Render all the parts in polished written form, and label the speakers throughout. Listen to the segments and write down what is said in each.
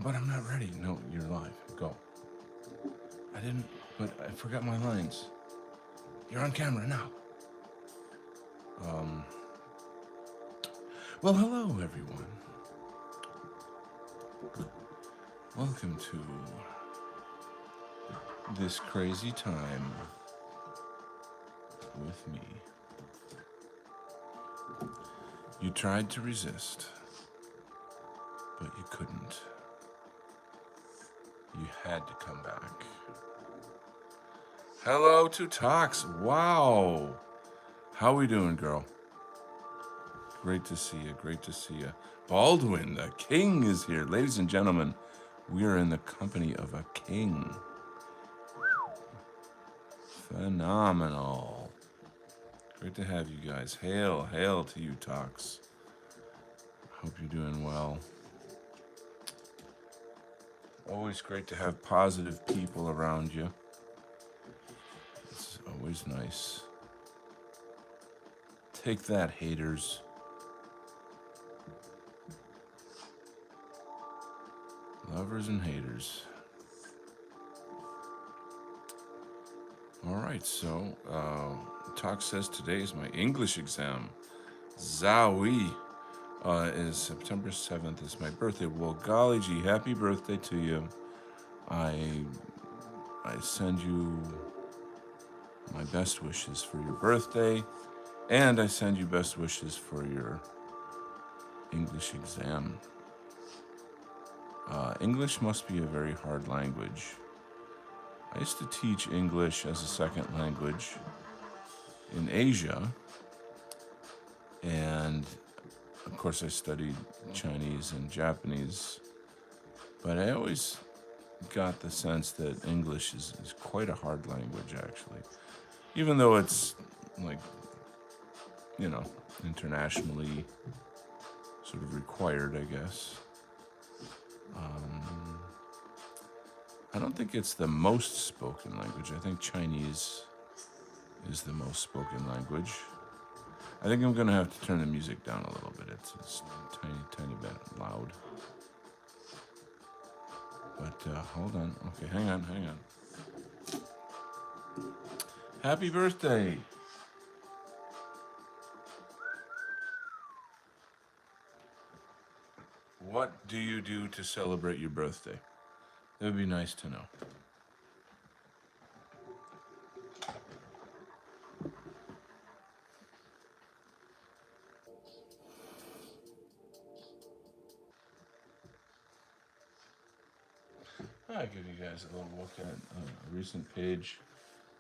Speaker 1: But I'm not ready. No, you're live. Go. I didn't, but I forgot my lines. You're on camera now. Um, well, hello, everyone. Welcome to this crazy time with me. You tried to resist, but you couldn't. You had to come back. Hello to Tox. Wow. How we doing, girl? Great to see you. Great to see you. Baldwin, the king, is here. Ladies and gentlemen, we are in the company of a king. Phenomenal. Great to have you guys. Hail, hail to you, Tox. Hope you're doing well. Always great to have positive people around you. It's always nice. Take that, haters. Lovers and haters. All right, so Tox says today is my English exam. Zowie. Is September 7th. It's my birthday. Well, golly gee, happy birthday to you. I send you my best wishes for your birthday, and I send you best wishes for your English exam. English must be a very hard language. I used to teach English as a second language in Asia, and of course I studied Chinese and Japanese, but I always got the sense that English is quite a hard language, actually. Even though it's, like, internationally sort of required, I guess. I don't think it's the most spoken language. I think Chinese is the most spoken language. I think I'm going to have to turn the music down a little bit. It's a tiny bit loud. But hold on. Okay, hang on. Happy birthday. What do you do to celebrate your birthday? That would be nice to know. I'll give you guys a little look at a recent page.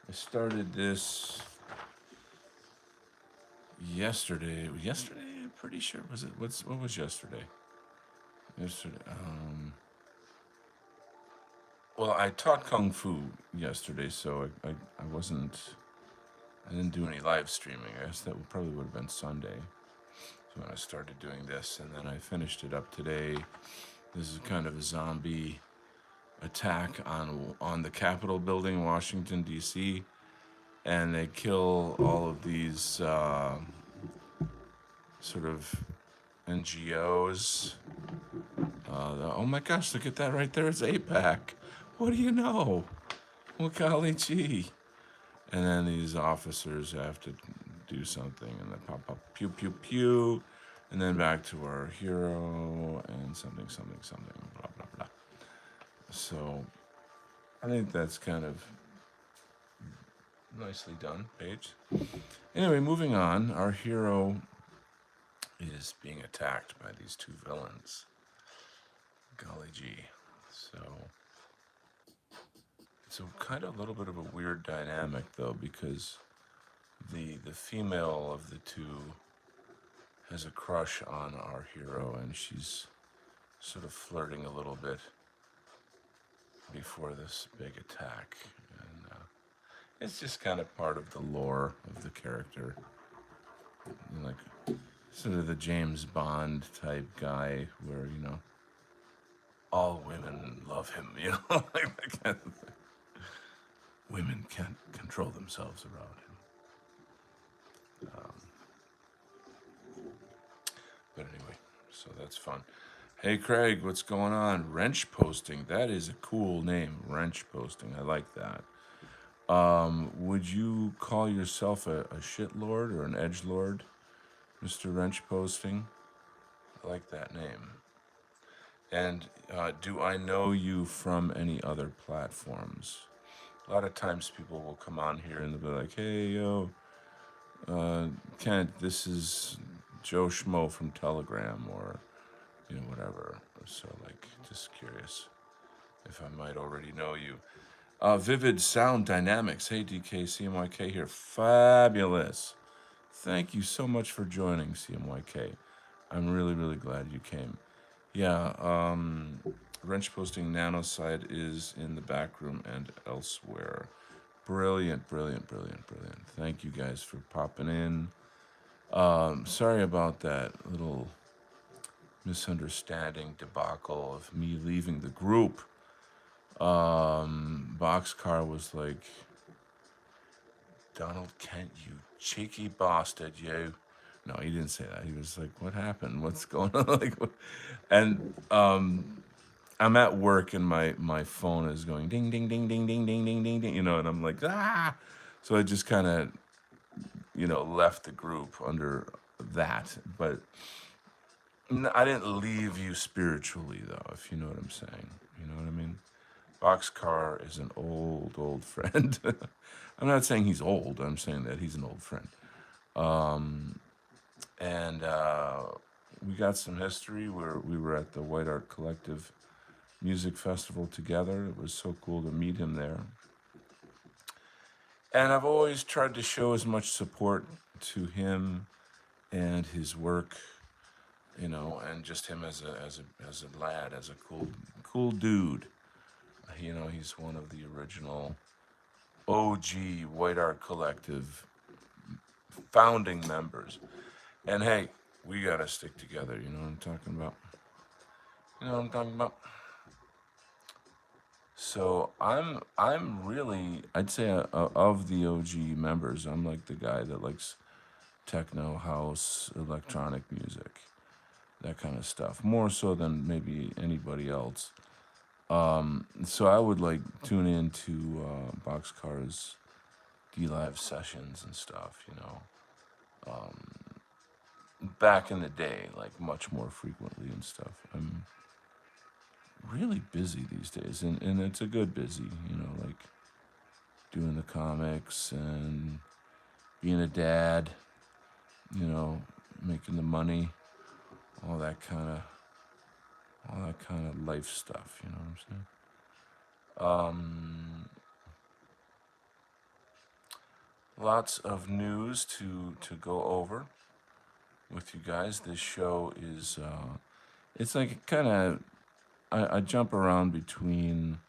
Speaker 1: I started this yesterday. I'm pretty sure. Was it? What was yesterday? Yesterday. Well, I taught kung fu yesterday, so I wasn't. I didn't do any live streaming. I guess that probably would have been Sunday. So when I started doing this, and then I finished it up today. This is kind of a zombie attack on the Capitol building, Washington D.C., and they kill all of these sort of NGOs. Oh my gosh, look at that right there. It's APAC. What do you know? Well, golly gee. And then these officers have to do something, and they pop, pew, pew, pew, and then back to our hero, and something, blah, blah, blah. So I think that's kind of nicely done, Paige. Anyway, moving on. Our hero is being attacked by these two villains. Golly gee. So it's a kind of a little bit of a weird dynamic, though, because the female of the two has a crush on our hero, and she's sort of flirting a little bit before this big attack. And it's just kind of part of the lore of the character. Like, sort of the James Bond type guy where, all women love him, like that kind of thing. Women can't control themselves around him. But anyway, so that's fun. Hey Craig, what's going on? Wrench Posting. That is a cool name. Wrench Posting. I like that. Would you call yourself a shit lord or an edge lord, Mr. Wrench Posting? I like that name. And do I know you from any other platforms? A lot of times people will come on here and they'll be like, hey, yo, Kent, this is Joe Schmo from Telegram or, whatever. So, like, just curious if I might already know you. Vivid Sound Dynamics. Hey, DK, CMYK here. Fabulous. Thank you so much for joining, CMYK. I'm really, really glad you came. Yeah, Wrench Posting Nanoside is in the back room and elsewhere. Brilliant, brilliant, brilliant, brilliant. Thank you guys for popping in. Sorry about that little misunderstanding debacle of me leaving the group. Boxcar was like, Donald Kent, you cheeky bastard, you. No, he didn't say that. He was like, what happened? What's going on? Like, and I'm at work and my phone is going ding, ding, ding, ding, ding, ding, ding, ding, ding, and I'm like, ah. So I just kind of, left the group under that. But I didn't leave you spiritually, though, if you know what I'm saying. You know what I mean? Boxcar is an old, old friend. I'm not saying he's old. I'm saying that he's an old friend. And we got some history where we were at the White Art Collective Music Festival together. It was so cool to meet him there. And I've always tried to show as much support to him and his work, and just him as a lad, as a cool dude. He's one of the original OG White Art Collective founding members. And hey, we gotta stick together. You know what I'm talking about? You know what I'm talking about? So I'm really, I'd say, of the OG members, I'm like the guy that likes techno, house, electronic music, that kind of stuff, more so than maybe anybody else. So I would like tune into Boxcar's D Live sessions and stuff, back in the day, like much more frequently and stuff. I'm really busy these days, and it's a good busy, like doing the comics and being a dad, making the money, all that kind of life stuff. You know what I'm saying? Lots of news to go over with you guys. This show is it's like kind of I jump around between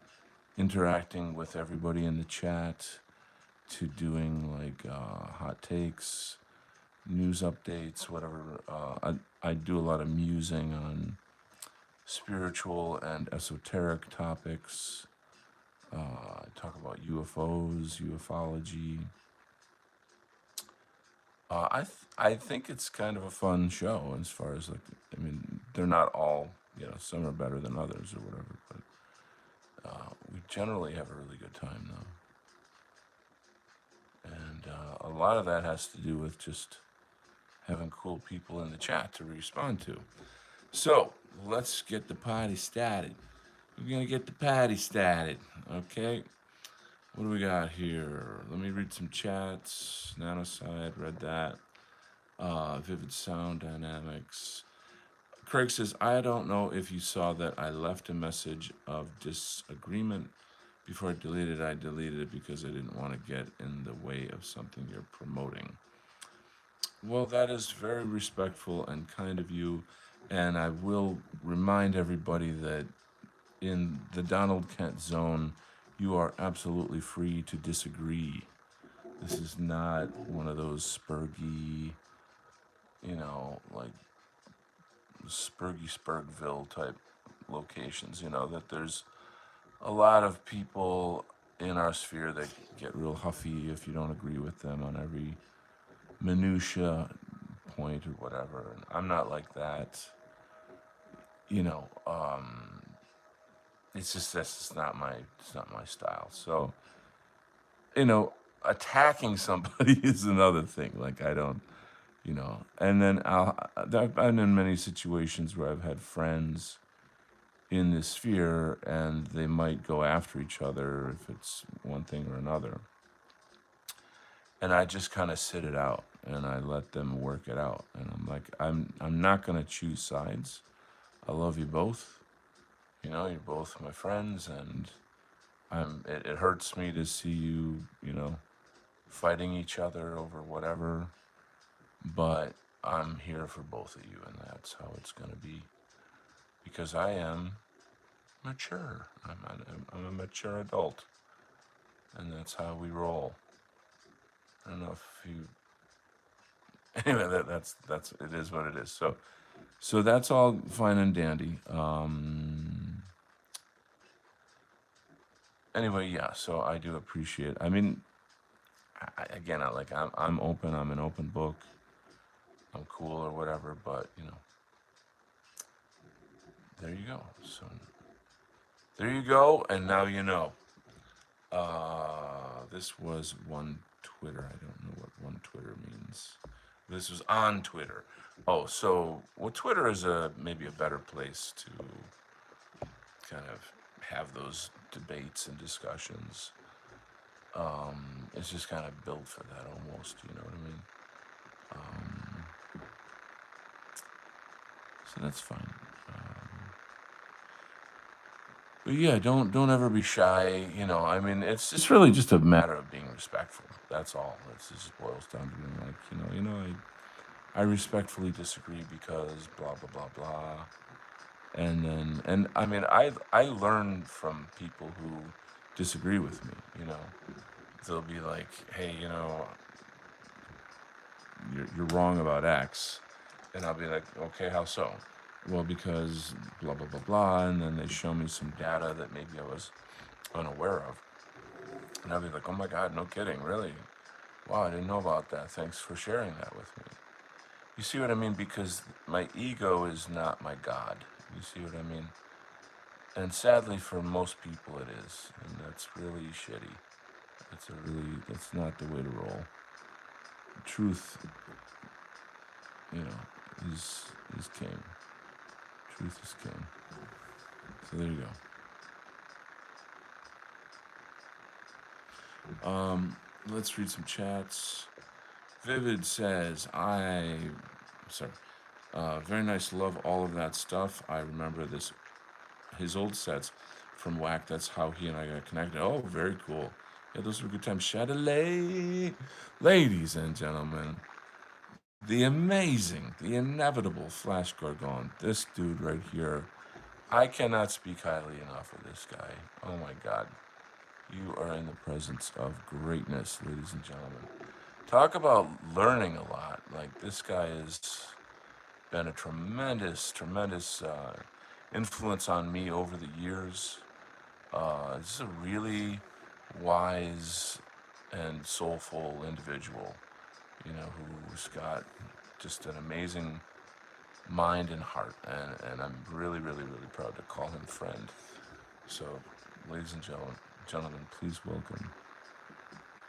Speaker 1: interacting with everybody in the chat to doing like hot takes, news updates, whatever. I do a lot of musing on spiritual and esoteric topics. I talk about UFOs, ufology. I think it's kind of a fun show as far as like, I mean, they're not all, some are better than others or whatever, but we generally have a really good time though. And a lot of that has to do with just having cool people in the chat to respond to. So let's get the party started. We're gonna get the party started, okay? What do we got here? Let me read some chats. Nanoside, read that. Vivid Sound Dynamics. Craig says, I don't know if you saw that I left a message of disagreement before I deleted it. I deleted it because I didn't want to get in the way of something you're promoting. Well, that is very respectful and kind of you. And I will remind everybody that in the Donald Kent zone, you are absolutely free to disagree. This is not one of those spurgy, like Spurgville type locations, that there's a lot of people in our sphere that get real huffy if you don't agree with them on every minutia point or whatever. And I'm not like that. you know, it's just that's just not my it's not my style. So you know, attacking somebody is another thing. Like I don't, and then I've been in many situations where I've had friends in this sphere and they might go after each other if it's one thing or another. And I just kind of sit it out and I let them work it out. And I'm like, I'm not gonna choose sides. I love you both. You're both my friends, and it hurts me to see you, fighting each other over whatever. But I'm here for both of you, and that's how it's gonna be because I am mature. I'm a mature adult, and that's how we roll. I don't know if you. Anyway, that's it is what it is. So that's all fine and dandy. Anyway, yeah. So I do appreciate. I mean, again, I'm open. I'm an open book. I'm cool or whatever. But there you go. So there you go, and now you know. This was one Twitter. I don't know what one Twitter means. This was on Twitter. Oh, so well, Twitter is maybe a better place to kind of have those debates and discussions. It's just kind of built for that almost. You know what I mean? Um, so that's fine. But yeah, don't ever be shy. I mean, it's really just a matter of being respectful. That's all. It just boils down to being like, I respectfully disagree because blah blah blah blah. And I mean, I learn from people who disagree with me. They'll be like, hey, you're wrong about X, and I'll be like, okay, how so? Well, because blah blah blah blah, and then they show me some data that maybe I was unaware of, and I'll be like, oh my god, no kidding, really? Wow, I didn't know about that. Thanks for sharing that with me. You see what I mean? Because my ego is not my God. You see what I mean? And sadly, for most people, it is, and that's really shitty. That's not the way to roll. Truth, is king. Truth is king. So there you go. Let's read some chats. Vivid says, sorry, very nice, love all of that stuff. I remember his old sets from Whack. That's how he and I got connected. Oh, very cool. Yeah, those were good times. Chatelet, ladies and gentlemen, the amazing, the inevitable Flash Gorgon. This dude right here. I cannot speak highly enough of this guy. Oh my God. You are in the presence of greatness, ladies and gentlemen. Talk about learning a lot. Like, this guy has been a tremendous influence on me over the years. This is a really wise and soulful individual, who's got just an amazing mind and heart, and I'm really, really, really proud to call him friend. So, ladies and gentlemen, please welcome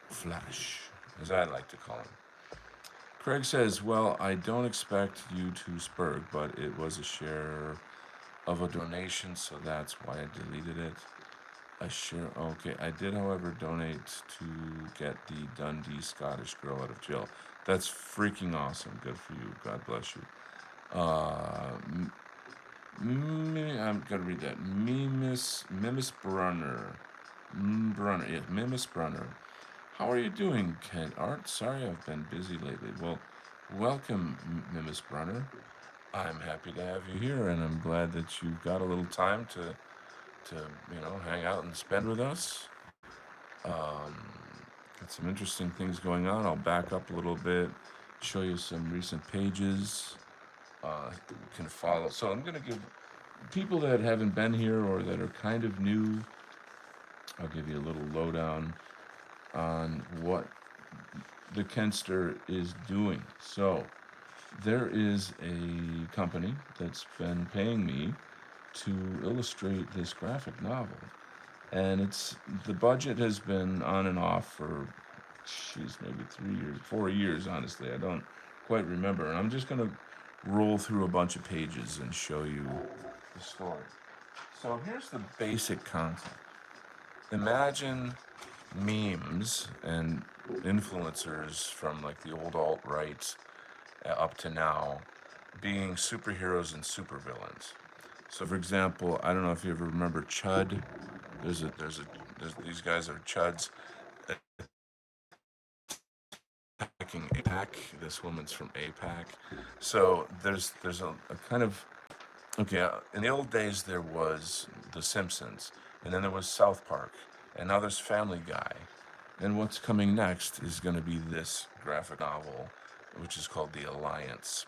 Speaker 1: Flash, as I like to call him. Craig says, well, I don't expect you to Spurg, but it was a share of a donation, so that's why I deleted it. Okay, I did, however, donate to get the Dundee Scottish girl out of jail. That's freaking awesome. Good for you. God bless you. I'm gonna read that. Mimis Brunner. Brunner, yes, Mimis Brunner. How are you doing, Kent Art? Sorry I've been busy lately. Well, welcome, Mimis Brunner. I'm happy to have you here, and I'm glad that you've got a little time to hang out and spend with us. Um, got some interesting things going on. I'll back up a little bit, show you some recent pages. You can follow. So I'm going to give people that haven't been here or that are kind of new, I'll give you a little lowdown on what the Kenster is doing. So there is a company that's been paying me to illustrate this graphic novel. And the budget has been on and off for, geez, maybe 3 years, 4 years, honestly. I don't quite remember. And I'm just going to roll through a bunch of pages and show you the story. So here's the basic concept. Imagine memes and influencers from like the old alt-right up to now being superheroes and supervillains. So, for example, I don't know if you ever remember Chud. These guys are Chuds attacking APAC. This woman's from APAC. So there's a kind of okay. In the old days, there was The Simpsons, and then there was South Park, and now there's Family Guy. And what's coming next is going to be this graphic novel, which is called The Alliance.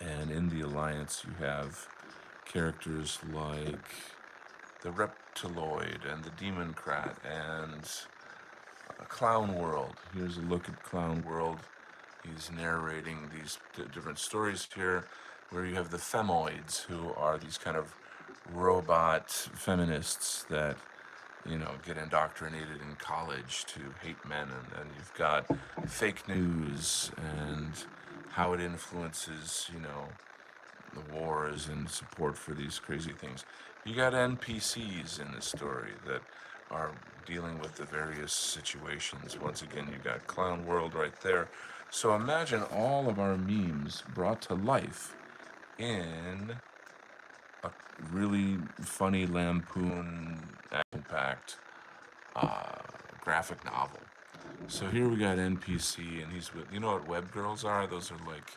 Speaker 1: And in The Alliance, you have characters like the Reptiloid and the Demoncrat and Clown World. Here's a look at Clown World. He's narrating these different stories here where you have the Femoids, who are these kind of robot feminists that, get indoctrinated in college to hate men. And you've got fake news and how it influences, the wars and support for these crazy things. You got NPCs in the story that are dealing with the various situations. Once again, you got Clown World right there. So imagine all of our memes brought to life in a really funny lampoon, action-packed graphic novel. So here we got NPC, and he's with, what web girls are? Those are like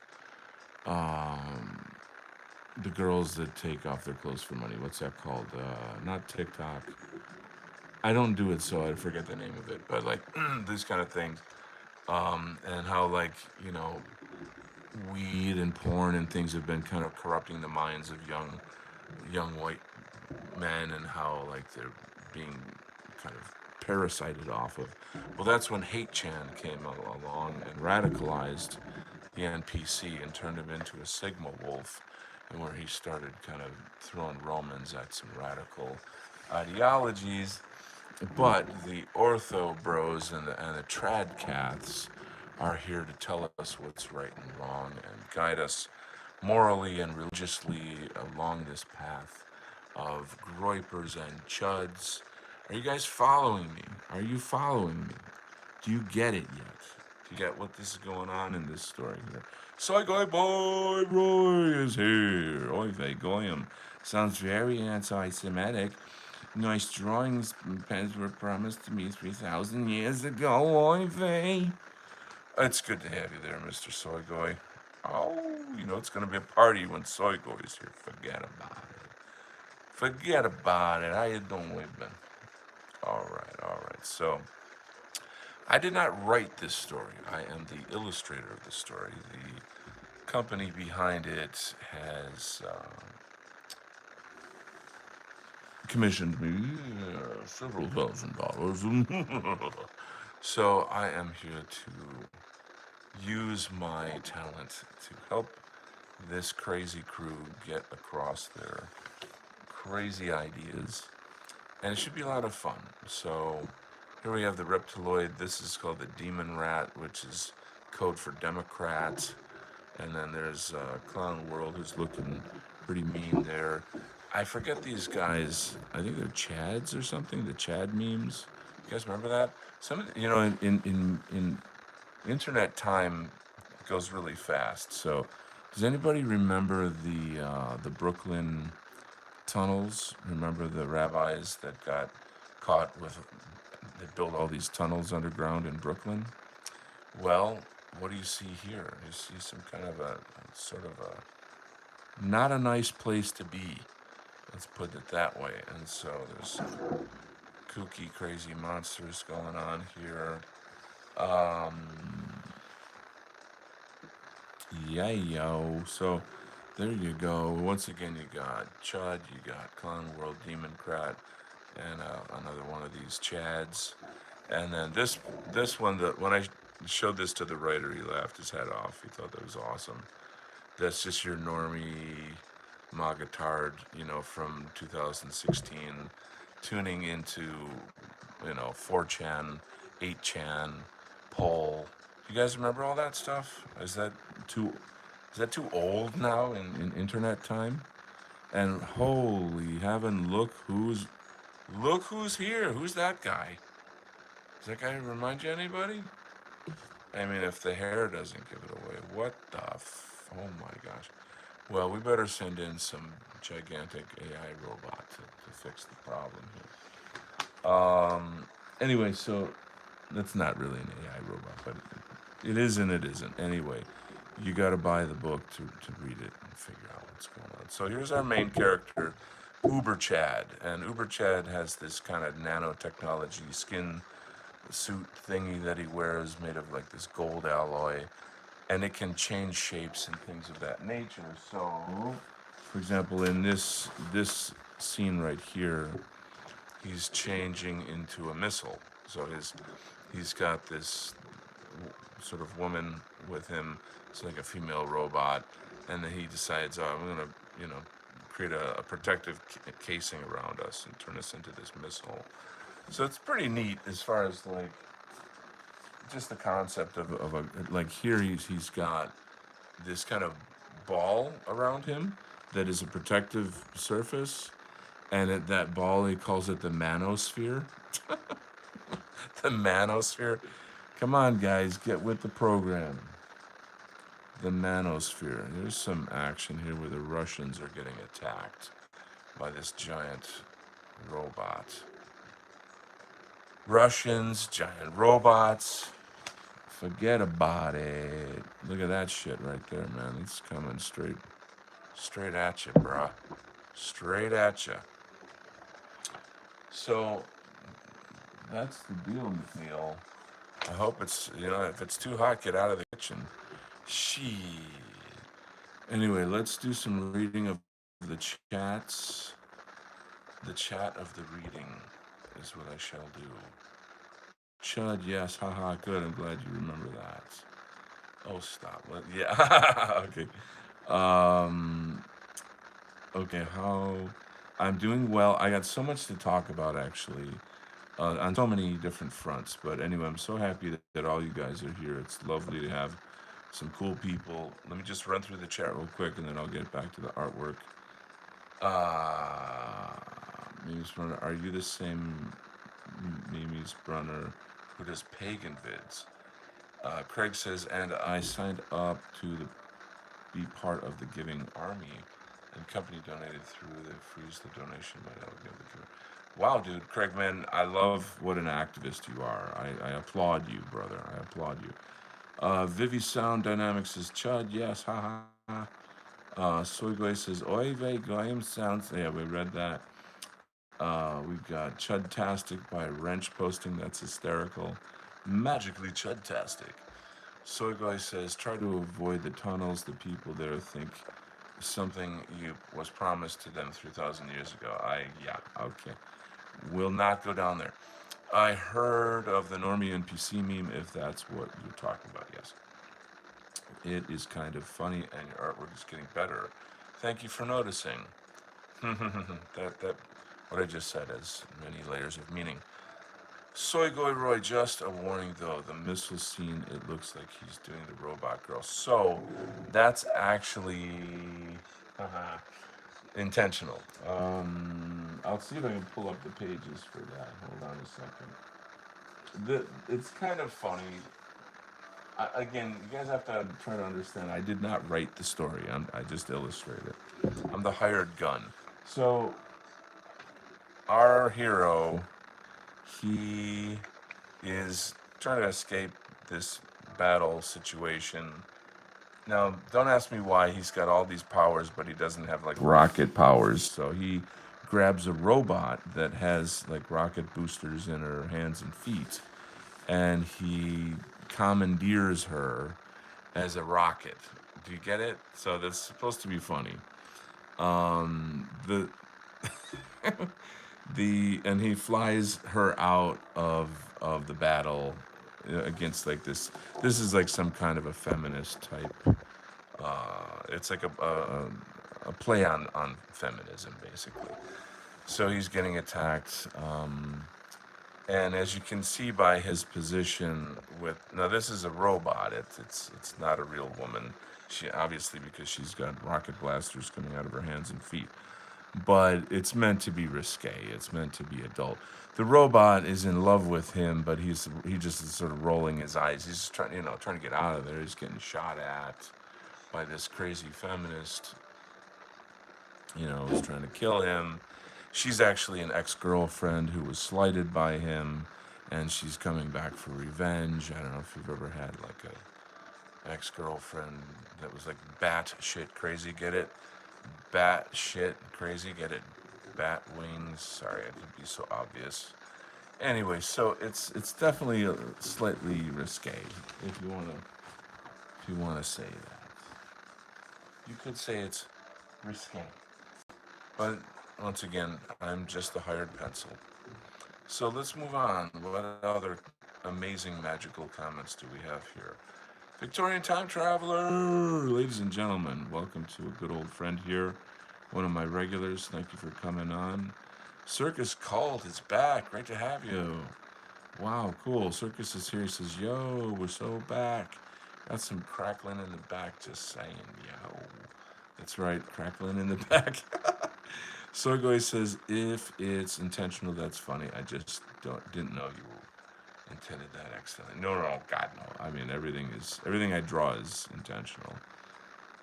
Speaker 1: the girls that take off their clothes for money. What's that called? Not TikTok. I don't do it, so I forget the name of it. But like these kind of things, and how like weed and porn and things have been kind of corrupting the minds of young white men, and how like they're being kind of parasited off of. Well, that's when Hate Chan came along and radicalized the NPC and turned him into a Sigma wolf, and where he started kind of throwing Romans at some radical ideologies. But the ortho bros and the trad caths are here to tell us what's right and wrong and guide us morally and religiously along this path of groypers and chuds. Are you guys following me? Are you following me? Do you get it yet? Do you get what this is going on in this story here? Soy Goy Boy Roy is here. Oy vey goyim. Sounds very anti-Semitic. Nice drawings pens were promised to me 3,000 years ago. Oy vey. It's good to have you there, Mr. Soy Goy. Oh, it's going to be a party when Soy Goy is here. Forget about it. Forget about it. How you doing, Wayman? All right. So, I did not write this story. I am the illustrator of the story. The company behind it has commissioned me several $1,000. So I am here to use my talent to help this crazy crew get across their crazy ideas. And it should be a lot of fun. So here we have the Reptiloid. This is called the Demon Rat, which is code for Democrat. And then there's Clown World, who's looking pretty mean there. I forget these guys. I think they're Chads or something. The Chad memes. You guys remember that? In internet time goes really fast. So, does anybody remember the Brooklyn tunnels? Remember the rabbis that got caught with that built all these tunnels underground in Brooklyn? Well, what do you see here? You see some kind of a sort of a not a nice place to be. Let's put it that way. And so there's some kooky, crazy monsters going on here. Yeah, yo. So there you go. Once again, you got Chud, you got Clown World, Demoncrat, and another one of these Chads. And then this one, when I showed this to the writer, he laughed his head off. He thought that was awesome. That's just your normie Magatard, from 2016, tuning into, 4chan, 8chan, Poll. You guys remember all that stuff? Too is that too old now in internet time? And holy heaven, look who's here. Who's that guy? Does that guy remind you of anybody? I mean, if the hair doesn't give it away, what the oh my gosh. Well, we better send in some gigantic AI robot to fix the problem here. Anyway, so that's not really an AI robot, but it is and it isn't. Anyway, you got to buy the book to read it and figure out what's going on. So here's our main character, Uber Chad. And Uber Chad has this kind of nanotechnology skin suit thingy that he wears made of like this gold alloy, and it can change shapes and things of that nature. So, for example, in this scene right here, he's changing into a missile. So he's got this sort of woman with him. It's like a female robot, and then he decides, oh, I'm gonna, create a protective casing around us and turn us into this missile. So it's pretty neat as far as like just the concept of a like here he's got this kind of ball around him that is a protective surface, and that ball he calls it the manosphere. The manosphere. Come on, guys, get with the program. The manosphere. There's some action here where the Russians are getting attacked by this giant robot. Russians, giant robots. Forget about it. Look at that shit right there, man. It's coming straight at you, bruh. Straight at you. So that's the deal, McNeil. I hope it's, if it's too hot, get out of the kitchen. Shit. Anyway, let's do some reading of the chats. The chat of the reading is what I shall do. Chud, yes, haha, good. I'm glad you remember that. Oh, stop. Yeah, okay. Um, okay, how I'm doing well. I got so much to talk about actually, on so many different fronts. But anyway, I'm so happy that all you guys are here. It's lovely to have some cool people. Let me just run through the chat real quick, and then I'll get back to the artwork. Uh, Mimes Brunner, are you the same Mimes Brunner who does pagan vids? Craig says, and I signed up to be part of the Giving Army, and company donated through the freeze the donation by Wow, dude, Craig, man, I love what an activist you are. I applaud you, brother. I applaud you. Vivi Sound Dynamics says, Chud, yes, haha. Soygoy says, Oy vey goyim sounds. Yeah, we read that. We've got Chudtastic by Wrench posting. That's hysterical. Magically Chudtastic. Soygoy says, try to avoid the tunnels. The people there think something you was promised to them 3,000 years ago. Yeah, okay. Will not go down there. I heard of the Normie NPC meme, if that's what you're talking about, yes. It is kind of funny, and your artwork is getting better. Thank you for noticing. that what I just said has many layers of meaning. Soygoy Roy, just a warning though, the missile scene, it looks like he's doing the robot girl. So that's actually intentional. I'll see if I can pull up the pages for that. Hold on a second. It's kind of funny. Again, you guys have to try to understand. I did not write the story. I just illustrate it. I'm the hired gun. So our hero, he is trying to escape this battle situation. Now, don't ask me why he's got all these powers, but he doesn't have like rocket powers. So he grabs a robot that has like rocket boosters in her hands and feet, and he commandeers her as a rocket. Do you get it? So that's supposed to be funny. The and he flies her out of the battle against like this. This is like some kind of a feminist type. It's like a a play on feminism, basically. So he's getting attacked. And as you can see by his position with now, this is a robot. It's not a real woman. She obviously because she's got rocket blasters coming out of her hands and feet. But it's meant to be risque. It's meant to be adult. The robot is in love with him, but he just is sort of rolling his eyes. He's just trying, trying to get out of there. He's getting shot at by this crazy feminist, who's trying to kill him. She's actually an ex-girlfriend who was slighted by him, and she's coming back for revenge. I don't know if you've ever had like a ex-girlfriend that was like bat shit crazy. Get it? Bat shit crazy. Get it? Bat wings. Sorry, I didn't be so obvious. Anyway, so it's definitely slightly risque if you want to say that. You could say it's risque. But once again, I'm just the hired pencil. So let's move on. What other amazing magical comments do we have here? Victorian Time Traveler! Ladies and gentlemen, welcome to a good old friend here. One of my regulars. Thank you for coming on. Circus Cult is back. Great to have you. Wow, cool. Circus is here. He says, yo, we're so back. Got some crackling in the back, just saying, yo. That's right, crackling in the back. Sorgoy says, if it's intentional, that's funny. I just didn't know you intended that accidentally. No, God, no. I mean, everything I draw is intentional.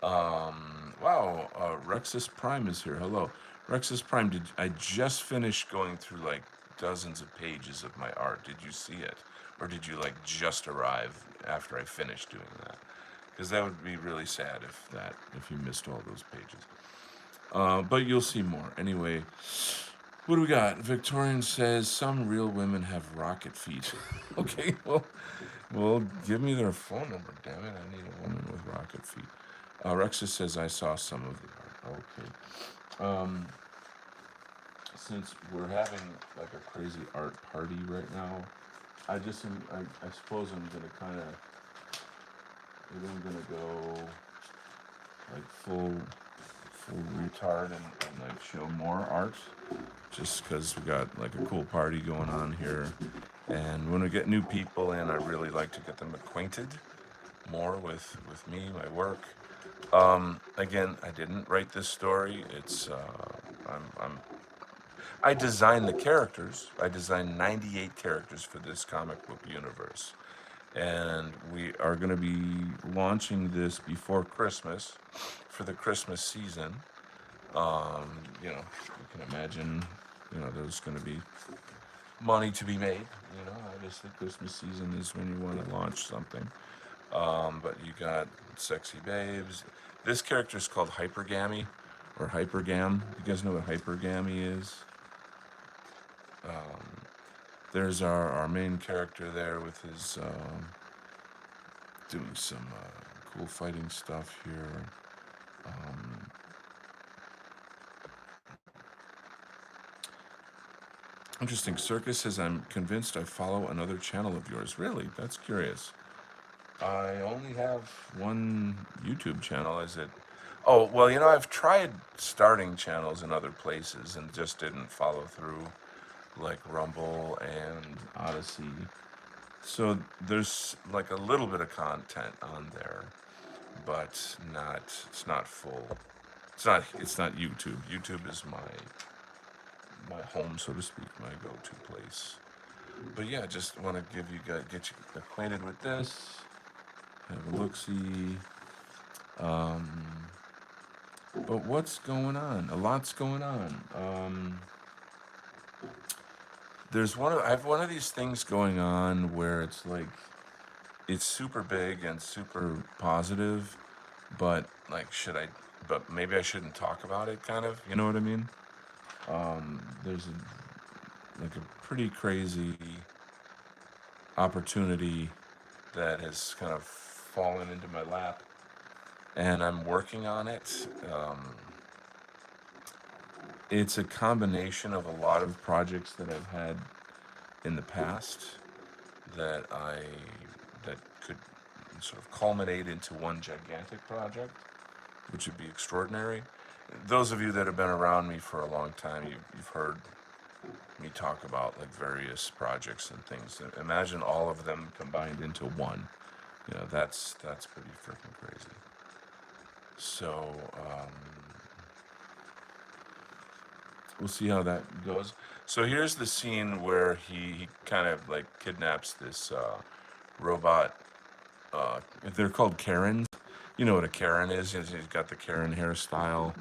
Speaker 1: Wow, Rexus Prime is here. Hello. Rexus Prime, I just finished going through like dozens of pages of my art. Did you see it? Or did you like just arrive after I finished doing that? Because that would be really sad if you missed all those pages. But you'll see more. Anyway, what do we got? Victorian says some real women have rocket feet. Okay, well, give me their phone number, damn it. I need a woman with rocket feet. Rexus says I saw some of the art. Okay. Since we're having like a crazy art party right now, I suppose I'm gonna go like full retard and like show more art, just because we got like a cool party going on here, and when we get new people in, I really like to get them acquainted more with me, my work. Again, I didn't write this story. I designed the characters. I designed 98 characters for this comic book universe. And we are going to be launching this before Christmas for the Christmas season. You can imagine, there's going to be money to be made. Obviously Christmas season is when you want to launch something. But you got sexy babes. This character is called Hypergamy or Hypergam. You guys know what Hypergamy is? There's our main character there with his doing some cool fighting stuff here. Interesting. Circus says, I'm convinced I follow another channel of yours. Really? That's curious. I only have one YouTube channel. Is it? Oh, well, I've tried starting channels in other places and just didn't follow through, like Rumble and Odyssey. So there's like a little bit of content on there, but it's not full. It's not YouTube. YouTube is my home, so to speak, my go-to place. But yeah, just want to get you acquainted with this. Have a look-see. But what's going on? A lot's going on. I have one of these things going on where it's like it's super big and super positive, but like but maybe I shouldn't talk about it, kind of. You know what I mean? There's like a pretty crazy opportunity that has kind of fallen into my lap, and I'm working on it. It's a combination of a lot of projects that I've had in the past that could sort of culminate into one gigantic project, which would be extraordinary. those of you that have been around me for a long time, you've heard me talk about like various projects and things. Imagine all of them combined into one. That's pretty freaking crazy. So we'll see how that goes. So here's the scene where he kind of like kidnaps this robot. They're called Karens. You know what a Karen is? He's got the Karen hairstyle.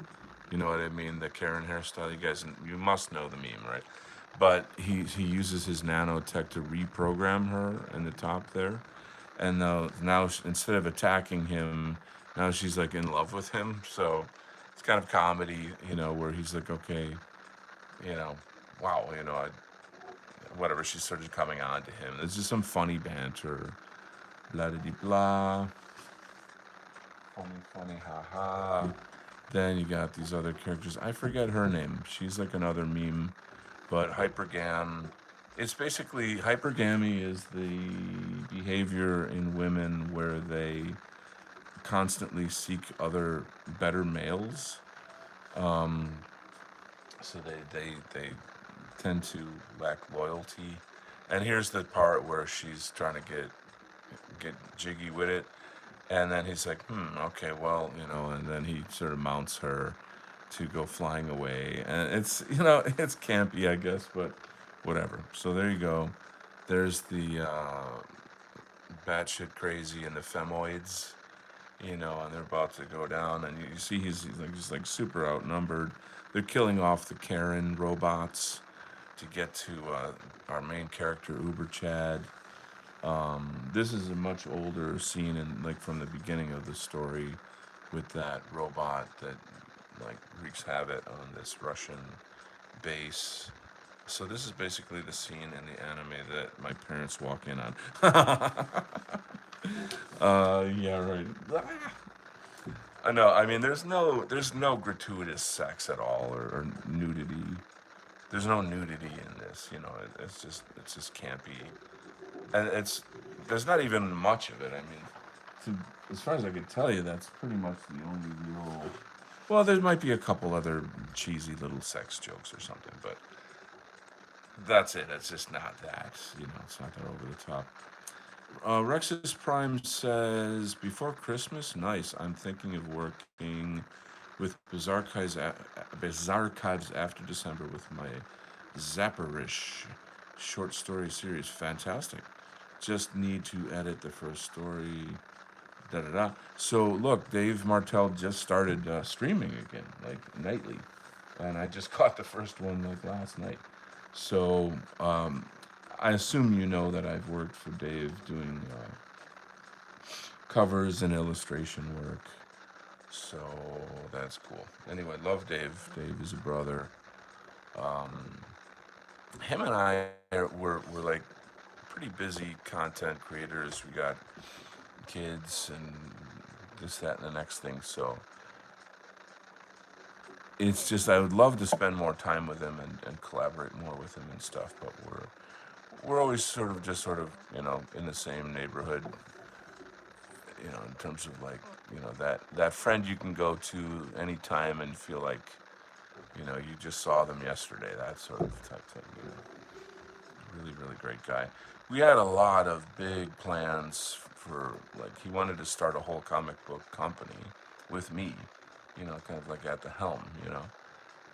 Speaker 1: You know what I mean? The Karen hairstyle. You must know the meme, right? But he uses his nanotech to reprogram her in the top there, and now instead of attacking him, now she's like in love with him. So it's kind of comedy, where he's like, okay, you know, wow, whatever. She started coming on to him. There's just some funny banter, blah de blah, funny, haha. Then you got these other characters. I forget her name. She's like another meme, but hypergam. It's basically hypergamy is the behavior in women where they constantly seek other better males. Um, so they tend to lack loyalty. And here's the part where she's trying to get jiggy with it, and then he's like, okay, well, and then he sort of mounts her to go flying away, and it's it's campy, I guess, but whatever. So there you go. There's the batshit crazy and the femoids, and they're about to go down, and you see he's like super outnumbered. They're killing off the Karen robots to get to our main character Uber Chad. This is a much older scene, and like from the beginning of the story, with that robot that like wreaks havoc on this Russian base. So this is basically the scene in the anime that my parents walk in on. Yeah, right. I know. I mean, there's no gratuitous sex at all, or nudity. There's no nudity in this. It's just campy, and there's not even much of it. I mean, as far as I could tell you, that's pretty much the only real. Well, there might be a couple other cheesy little sex jokes or something, but that's it. It's just not that. It's not that over the top. Rexus Prime says, before Christmas, nice. I'm thinking of working with Bizarchives after December with my Zapperish short story series. Fantastic. Just need to edit the first story. Da da da. So look, Dave Martell just started streaming again, like nightly, and I just caught the first one like last night. So I assume you know that I've worked for Dave doing covers and illustration work. So that's cool. Anyway, love Dave. Dave is a brother. Um, Him and I we're like pretty busy content creators. We got kids and this, that, and the next thing. So it's just I would love to spend more time with him and collaborate more with him and stuff. But we're always sort of in the same neighborhood. In terms of like that friend you can go to anytime and feel like you just saw them yesterday. That sort of type thing. Really, really great guy. We had a lot of big plans for like he wanted to start a whole comic book company with me, kind of like at the helm,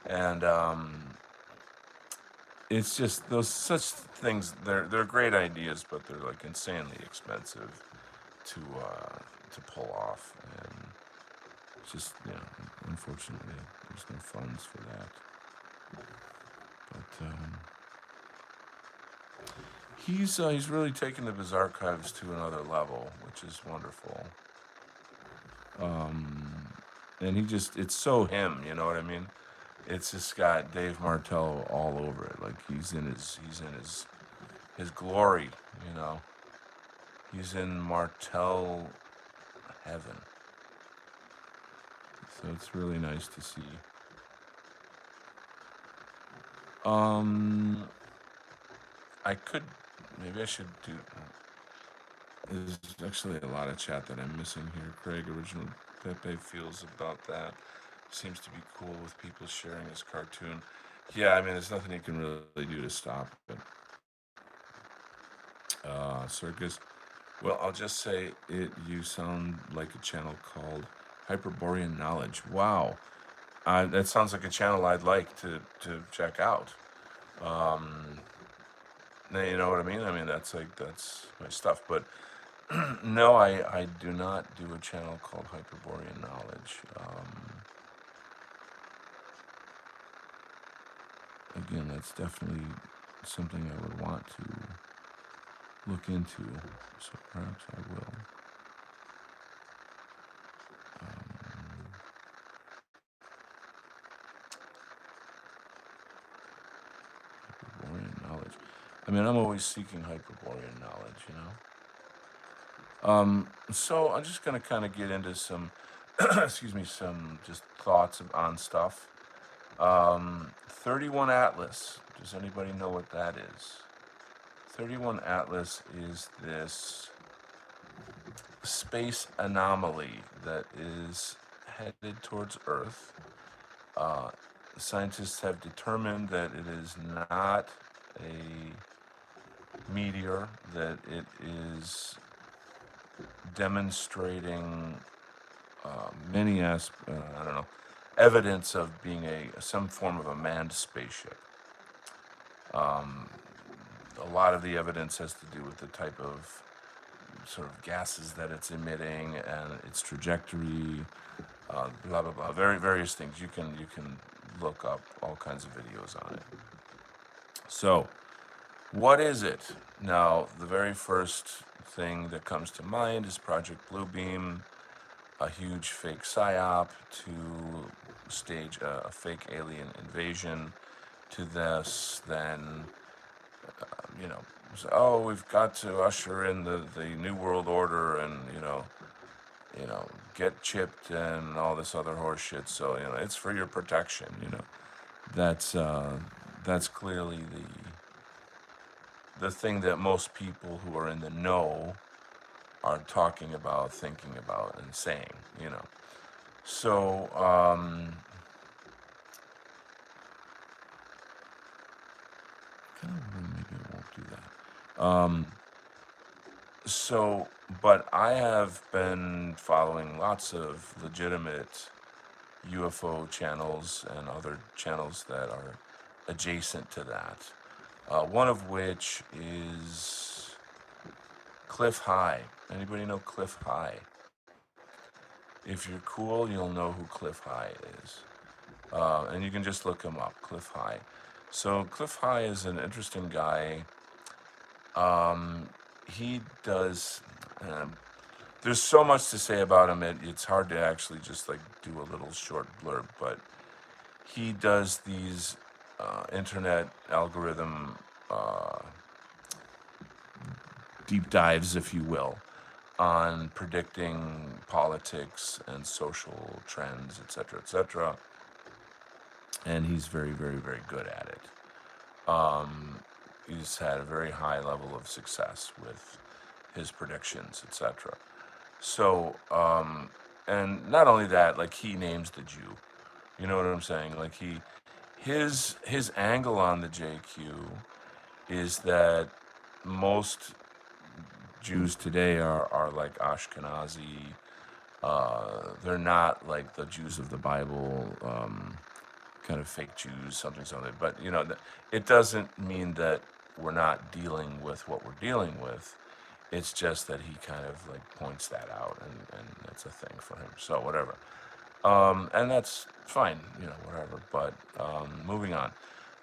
Speaker 1: and it's just those such things. They're great ideas, but they're like insanely expensive to pull off, and just unfortunately, there's no funds for that. But he's really taken the Bizarre Archives to another level, which is wonderful. And it's so him, you know what I mean? It's just got Dave Martell all over it. Like he's in his glory, you know. He's in Martell heaven. So it's really nice to see. Um, I could maybe I should do. There's actually a lot of chat that I'm missing here. Craig, original Pepe feels about that. Seems to be cool with people sharing his cartoon. Yeah, I mean, there's nothing you can really do to stop it. Circus. Well, I'll just say it. You sound like a channel called Hyperborean Knowledge. Wow, that sounds like a channel I'd like to check out. Um, you know what I mean? I mean, that's my stuff. But no, I do not do a channel called Hyperborean Knowledge. Again, that's definitely something I would want to look into. So perhaps I will. Um, Hyperborean knowledge. I mean, I'm always seeking Hyperborean knowledge, you know? So I'm just gonna kind of get into some, excuse me, some just thoughts on stuff. 31 Atlas. Does anybody know what that is? 31 Atlas is this space anomaly that is headed towards Earth. Uh, Scientists have determined that it is not a meteor, that it is demonstrating I don't know, evidence of being some form of a manned spaceship. Um, a lot of the evidence has to do with the type of sort of gases that it's emitting and its trajectory, blah blah blah. Various things. You can look up all kinds of videos on it. So, what is it? Now, the very first thing that comes to mind is Project Bluebeam, a huge fake psyop to stage a fake alien invasion. To this, then you know, oh, we've got to usher in the new world order, and get chipped and all this other horse shit. So it's for your protection. That's that's clearly the thing that most people who are in the know are talking about, thinking about, and saying. So maybe I won't do that. So, but I have been following lots of legitimate UFO channels and other channels that are adjacent to that. One of which is Cliff High. Anybody know Cliff High? If you're cool, you'll know who Cliff High is. And you can just look him up, Cliff High. So Cliff High is an interesting guy. He does. There's so much to say about him. It's hard to actually just like do a little short blurb, but he does these internet algorithm deep dives, if you will, on predicting politics and social trends, etc., etc. And he's very, very, very good at it. He's had a very high level of success with his predictions, etc. So, and not only that, like he names the Jew. You know what I'm saying? Like his angle on the JQ is that most Jews today are like Ashkenazi. They're not like the Jews of the Bible, kind of fake Jews, something. But it doesn't mean that we're not dealing with what we're dealing with. It's just that he kind of like points that out, and it's a thing for him. So whatever. And that's fine, whatever. But moving on.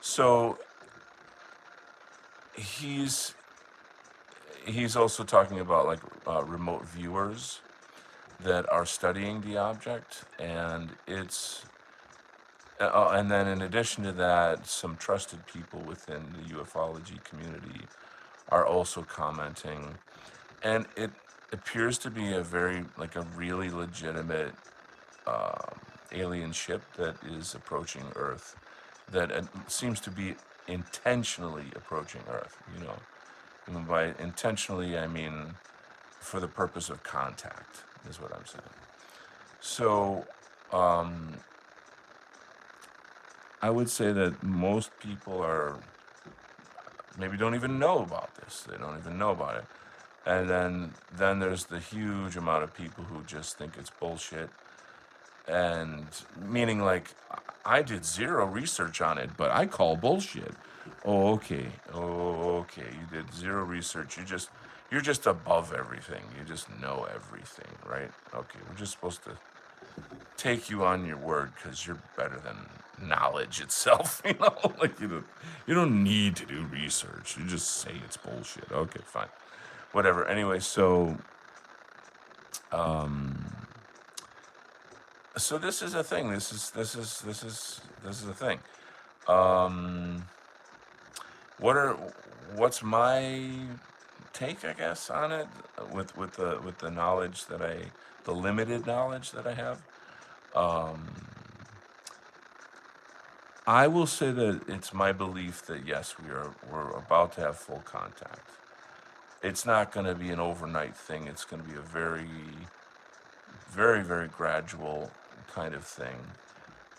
Speaker 1: So he's he's also talking about like remote viewers that are studying the object, and and then in addition to that, some trusted people within the ufology community are also commenting, and it appears to be a really legitimate alien ship that is approaching Earth, that seems to be intentionally approaching Earth. And by intentionally, I mean for the purpose of contact, is what I'm saying. So, I would say that most people are maybe don't even know about this. They don't even know about it. And then there's the huge amount of people who just think it's bullshit. And meaning like I did zero research on it, but I call bullshit. Oh, okay. Oh, okay. You did zero research. You're just above everything. You just know everything, right? Okay. We're just supposed to take you on your word because you're better than knowledge itself. Like you don't need to do research. You just say it's bullshit. Okay, fine, whatever. Anyway, so this is a thing. This is a thing. Um, what are what's my take, I guess, on it with the knowledge that the limited knowledge that I have. Um, I will say that it's my belief that yes, we're about to have full contact. It's not going to be an overnight thing. It's going to be a very, very, very gradual kind of thing.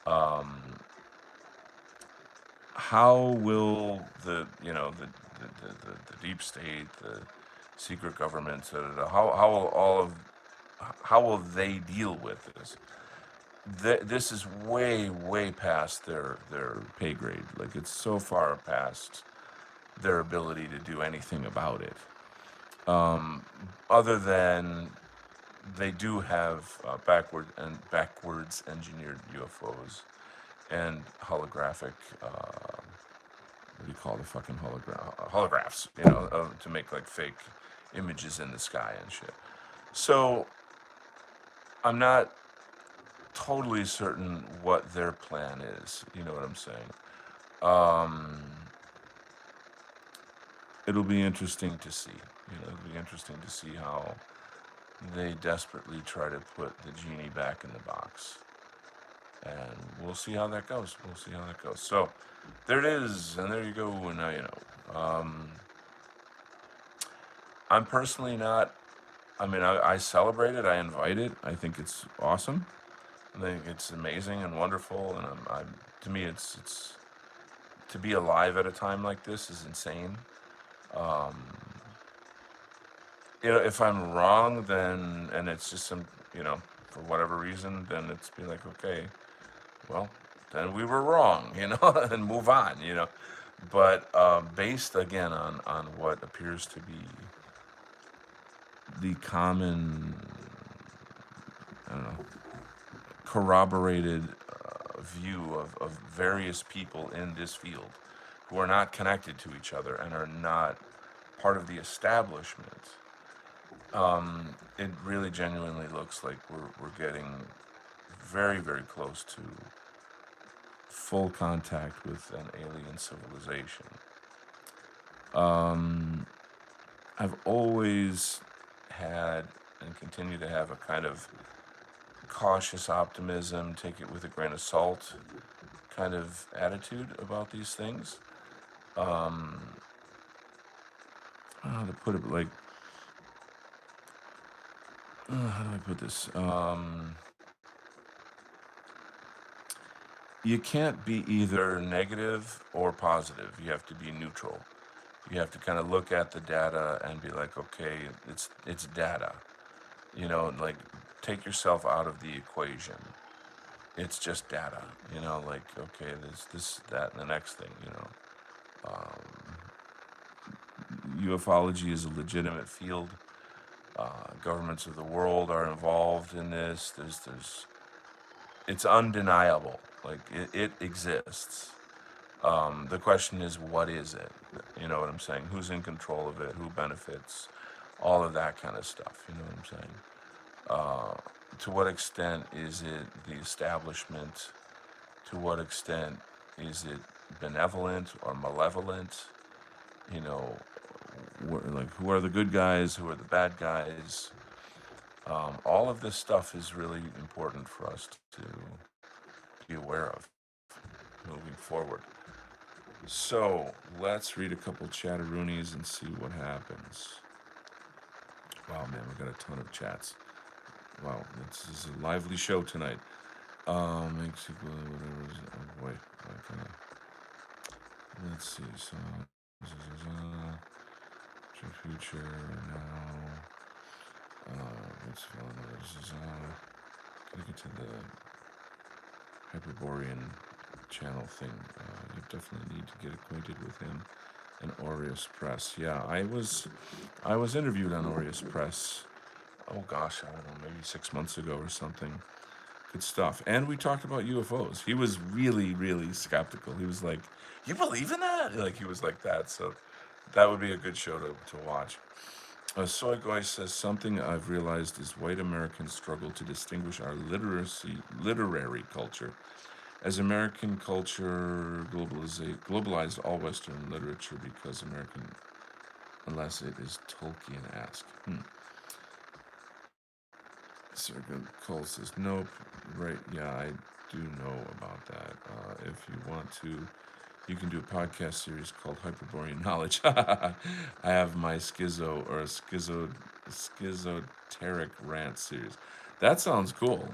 Speaker 1: Um, how will the deep state, the secret governments, how will how will they deal with this? This is way, way past their pay grade. Like it's so far past their ability to do anything about it. Other than they do have backwards engineered UFOs and holographic. What do you call the fucking holographs? To make like fake images in the sky and shit. So I'm not totally certain what their plan is. You know what I'm saying? Um, it'll be interesting to see. It'll be interesting to see how they desperately try to put the genie back in the box. And we'll see how that goes. We'll see how that goes. So there it is, and there you go. And now you know. I'm personally not. I mean, I celebrate it. I invite it. I think it's awesome. I think it's amazing and wonderful. And to me, it's to be alive at a time like this is insane. Um, if I'm wrong, then and it's just for whatever reason, then it's be like, okay, well, then we were wrong, and move on. But based again on what appears to be the common, I don't know, corroborated view of various people in this field who are not connected to each other and are not part of the establishment, it really genuinely looks like we're getting very, very close to full contact with an alien civilization. Um, I've always had and continue to have a kind of cautious optimism, take it with a grain of salt kind of attitude about these things. Um, I don't know how to put it, like, how do I put this? You can't be either negative or positive. You have to be neutral. You have to kind of look at the data and be like, okay, it's data. Like take yourself out of the equation. It's just data. Like okay, there's this, that, and the next thing. Ufology is a legitimate field. Governments of the world are involved in this. It's undeniable. Like it exists. The question is, what is it? You know what I'm saying? Who's in control of it? Who benefits? All of that kind of stuff. You know what I'm saying? To what extent is it the establishment? To what extent is it benevolent or malevolent? You know, like who are the good guys? Who are the bad guys? All of this stuff is really important for us to be aware of moving forward. So let's read a couple chatteroonies and see what happens. Wow, man, we got a ton of chats. Wow, this is a lively show tonight. Mexico, whatever. Oh boy. like let's see. So future now. What's this is gotta get to the Hyperborean channel thing. You definitely need to get acquainted with him and Aureus Press. Yeah, I was interviewed on Aureus Press. Oh gosh, I don't know, maybe 6 months ago or something. Good stuff. And we talked about UFOs. He was really, really skeptical. He was like, "You believe in that?" Like he was like that. So that would be a good show to watch. Soy Goy says something I've realized is white Americans struggle to distinguish our literary culture. As American culture globalized all Western literature because American, unless it is Tolkien-esque. Circle Cole says nope. Right? Yeah, I do know about that. If you want to, you can do a podcast series called Hyperborean Knowledge. I have my schizoteric rant series. That sounds cool.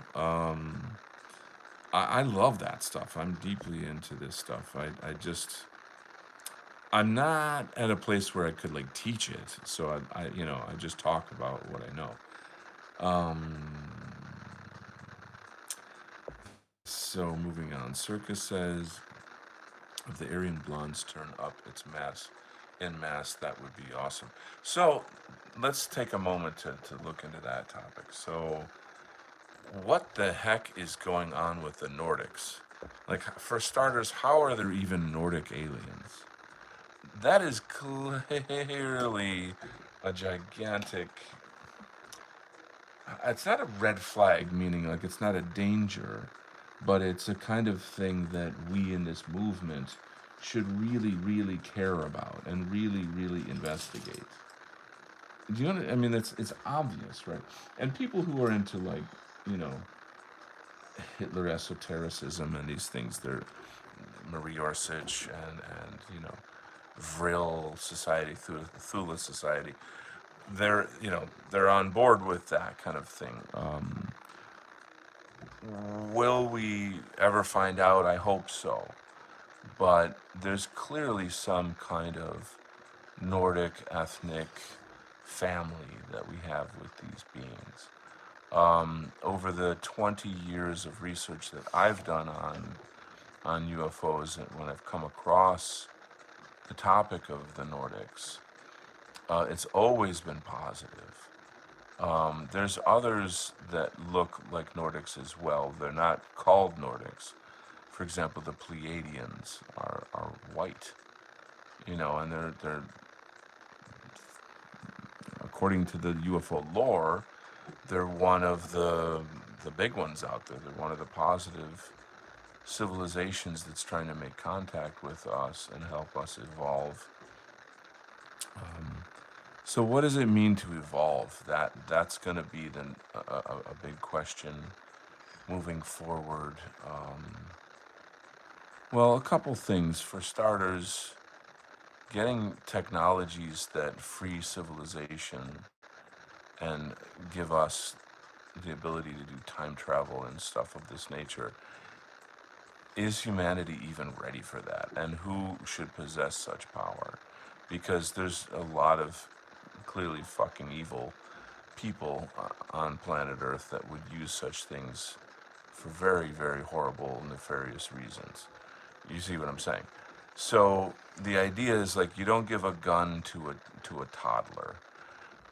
Speaker 1: I love that stuff. I'm deeply into this stuff. I'm not at a place where I could like teach it. So I just talk about what I know. So moving on. Circus says if the Aryan blondes turn up its mass in mass, that would be awesome. So let's take a moment to look into that topic. So what the heck is going on with the Nordics? Like, for starters, how are there even Nordic aliens? That is clearly a gigantic. It's not a red flag, meaning like it's not a danger, but it's a kind of thing that we in this movement should really, really care about and really, really investigate. Do you know? I mean, it's obvious, right? And people who are into like, you know, Hitler esotericism and these things, they're Marie Orsich and Vril Society, Thule Society. They're on board with that kind of thing. Will we ever find out? I hope so. But there's clearly some kind of Nordic ethnic family that we have with these beings. Over the 20 years of research that I've done on UFOs, and when I've come across the topic of the Nordics, it's always been positive. There's others that look like Nordics as well. They're not called Nordics. For example, the Pleiadians are white, and they're according to the UFO lore, they're one of the big ones out there. They're one of the positive civilizations that's trying to make contact with us and help us evolve. So what does it mean to evolve? That's going to be a big question moving forward. Well, a couple things. For starters, getting technologies that free civilization and give us the ability to do time travel and stuff of this nature. Is humanity even ready for that? And who should possess such power? Because there's a lot of clearly fucking evil people on planet Earth that would use such things for very, very horrible, nefarious reasons. You see what I'm saying? So the idea is like you don't give a gun to a toddler.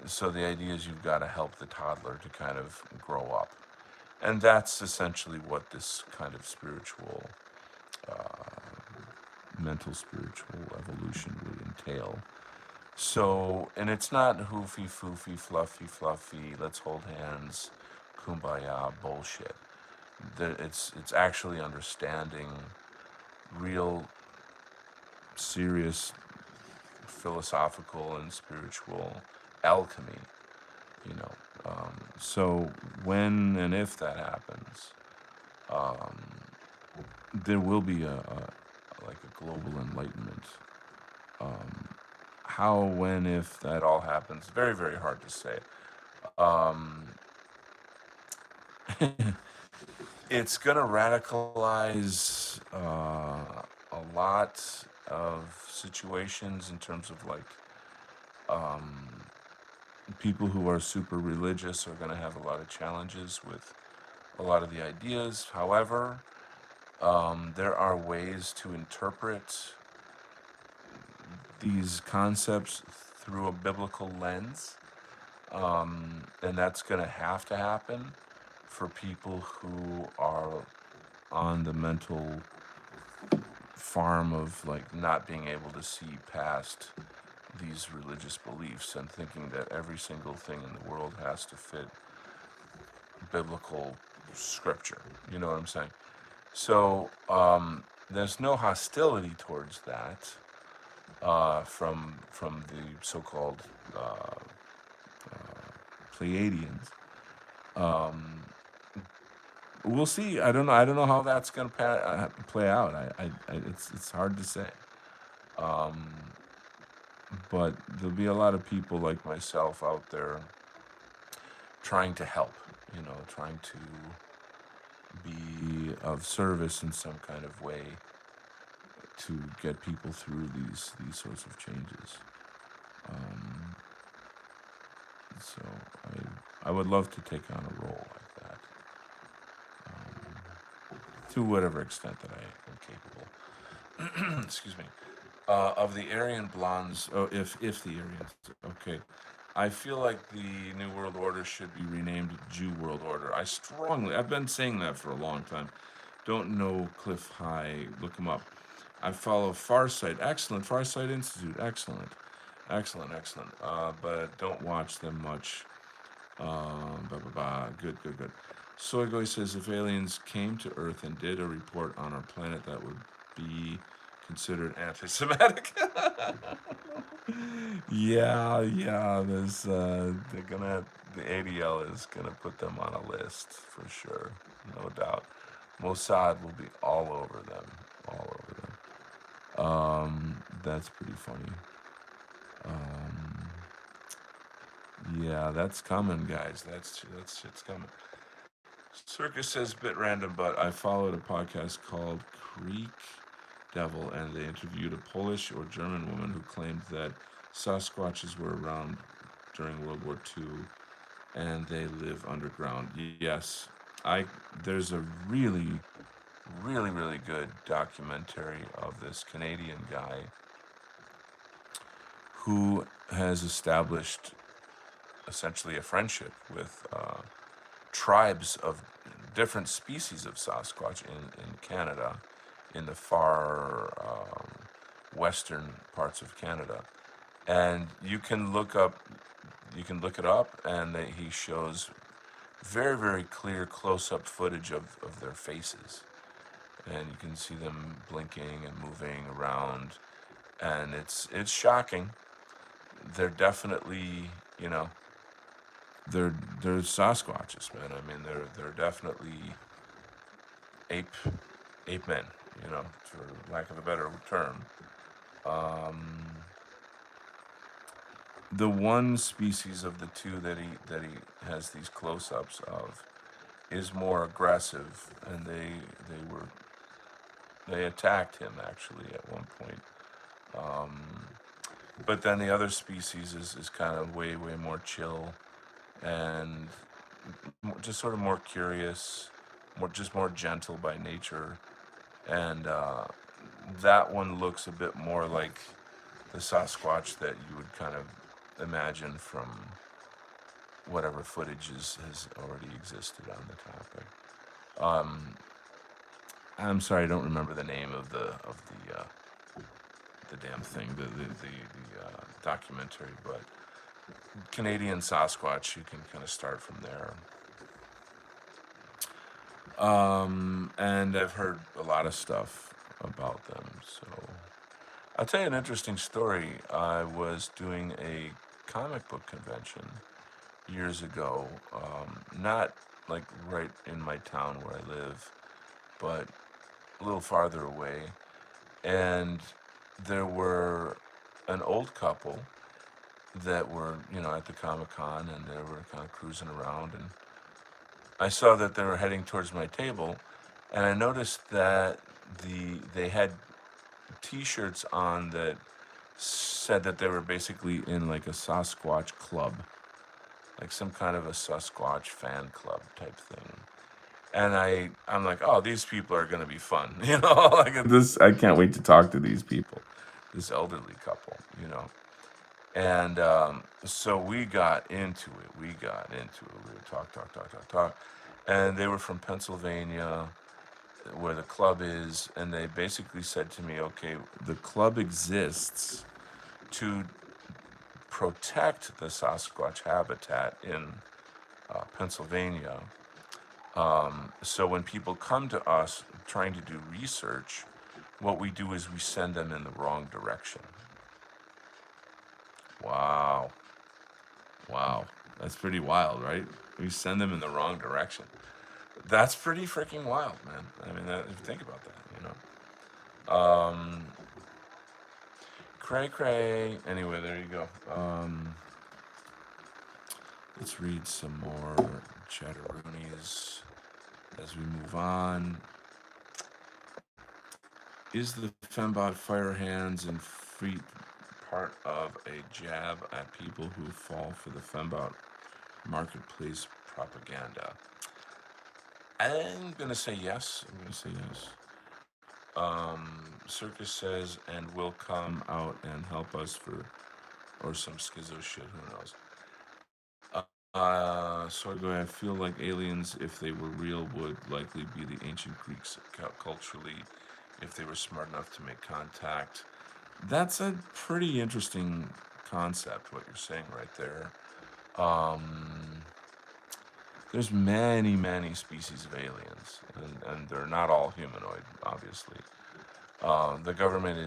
Speaker 1: So the idea is you've got to help the toddler to kind of grow up. And that's essentially what this kind of mental spiritual evolution would entail. So, and it's not hoofy, foofy, fluffy, let's hold hands, kumbaya bullshit. It's actually understanding real, serious philosophical and spiritual alchemy, you know. So when and if that happens, there will be like a global enlightenment. How, when, if that all happens, very, very hard to say. It's gonna radicalize a lot of situations in terms of like people who are super religious are going to have a lot of challenges with a lot of the ideas. However, there are ways to interpret these concepts through a biblical lens, and that's going to happen for people who are on the mental farm of like not being able to see past these religious beliefs and thinking that every single thing in the world has to fit biblical scripture. You know what I'm saying? So there's no hostility towards that from the so-called Pleiadians. We'll see. I don't know. I don't know how that's going to play out. It's hard to say. But there'll be a lot of people like myself out there trying to help. Trying to be of service in some kind of way to get people through these sorts of changes. Um, so I would love to take on a role like that, to whatever extent that I am capable. Excuse me. Of the Aryan blondes, oh, if the Aryans, okay. I feel like the New World Order should be renamed Jew World Order. I've been saying that for a long time. Don't know Cliff High, look him up. I follow Farsight, excellent. Farsight Institute, excellent. Excellent, excellent. But don't watch them much. Good, good, good. Soygoy says if aliens came to Earth and did a report on our planet, that would be considered anti-Semitic. Yeah. They're gonna the ADL is gonna put them on a list for sure, no doubt. Mossad will be all over them, all over them. That's pretty funny. Um, yeah, that's coming, guys. That's shit's coming. Circus says bit random, but I followed a podcast called Creek Devil, and they interviewed a Polish or German woman who claimed that Sasquatches were around during World War II and they live underground. Yes, I there's a really good documentary of this Canadian guy who has established essentially a friendship with tribes of different species of Sasquatch in Canada, in the far western parts of Canada. And you can look it up, and he shows very clear close-up footage of their faces. And you can see them blinking and moving around. And it's shocking. They're definitely, you know, they're Sasquatches, man. I mean, they're definitely ape ape men, for lack of a better term. Um, the one species of the two that he has these close-ups of is more aggressive, and they attacked him actually at one point. Um, but then the other species is kind of way more chill and just sort of more curious, more gentle by nature, and that one looks a bit more like the Sasquatch that you would kind of imagine from whatever footage has already existed on the topic. Um, I'm sorry, I don't remember the name of the damn thing, the documentary, but Canadian Sasquatch. You can kind of start from there. And I've heard a lot of stuff about them. So I'll tell you an interesting story. I was doing a comic book convention years ago, not like right in my town where I live, but a little farther away. And there were an old couple that were, at the Comic Con, and they were kind of cruising around. And I saw that they were heading towards my table, and I noticed that they had T-shirts on that said that they were basically in like a Sasquatch club, like some kind of a Sasquatch fan club type thing. And I'm like, oh, these people are gonna be fun, like this. I can't wait to talk to these people, this elderly couple, And so we got into it. We got into it. We would talk. And they were from Pennsylvania, where the club is. And they basically said to me, okay, the club exists to protect the Sasquatch habitat in Pennsylvania. So when people come to us trying to do research, what we do is we send them in the wrong direction. Wow. Wow. That's pretty wild, right? We send them in the wrong direction. That's pretty freaking wild, man. I mean, if you think about that, Cray cray. Anyway, there you go. Let's read some more chatteroonies as we move on. Is the Fembot fire hands and feet part of a jab at people who fall for the Fembot marketplace propaganda? I'm gonna say yes. Circus says, and will come out and help us or some schizo shit. Who knows? Sorgo, I feel like aliens, if they were real, would likely be the ancient Greeks culturally, if they were smart enough to make contact. That's a pretty interesting concept, what you're saying right there. There's many, many species of aliens, and they're not all humanoid, obviously. The government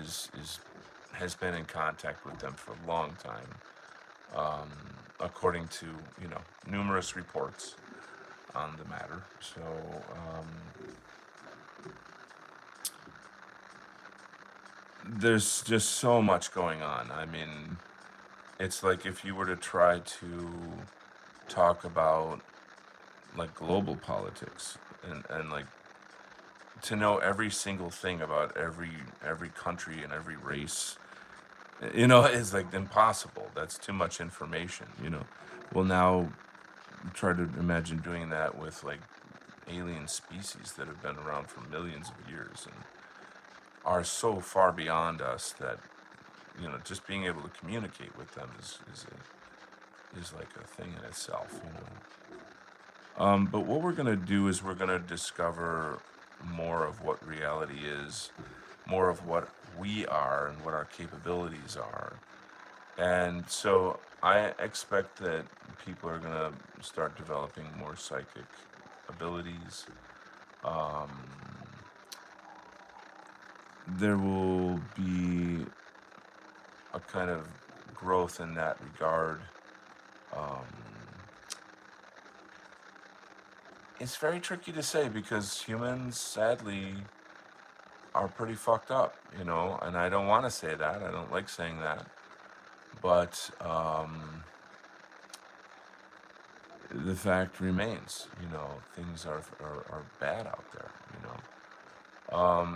Speaker 1: has been in contact with them for a long time, according to numerous reports on the matter. So there's just so much going on. I mean, it's like if you were to try to talk about like global politics and like to know every single thing about every country and every race, is like impossible. That's too much information. Well, now try to imagine doing that with like alien species that have been around for millions of years and are so far beyond us that just being able to communicate with them is like a thing in itself. But what we're gonna do is we're gonna discover more of what reality is, more of what we are and what our capabilities are. And so I expect that people are gonna start developing more psychic abilities. Um, there will be a kind of growth in that regard. Um, it's very tricky to say because humans, sadly, are pretty fucked up, and I don't want to say that. I don't like saying that. But the fact remains, things are bad out there.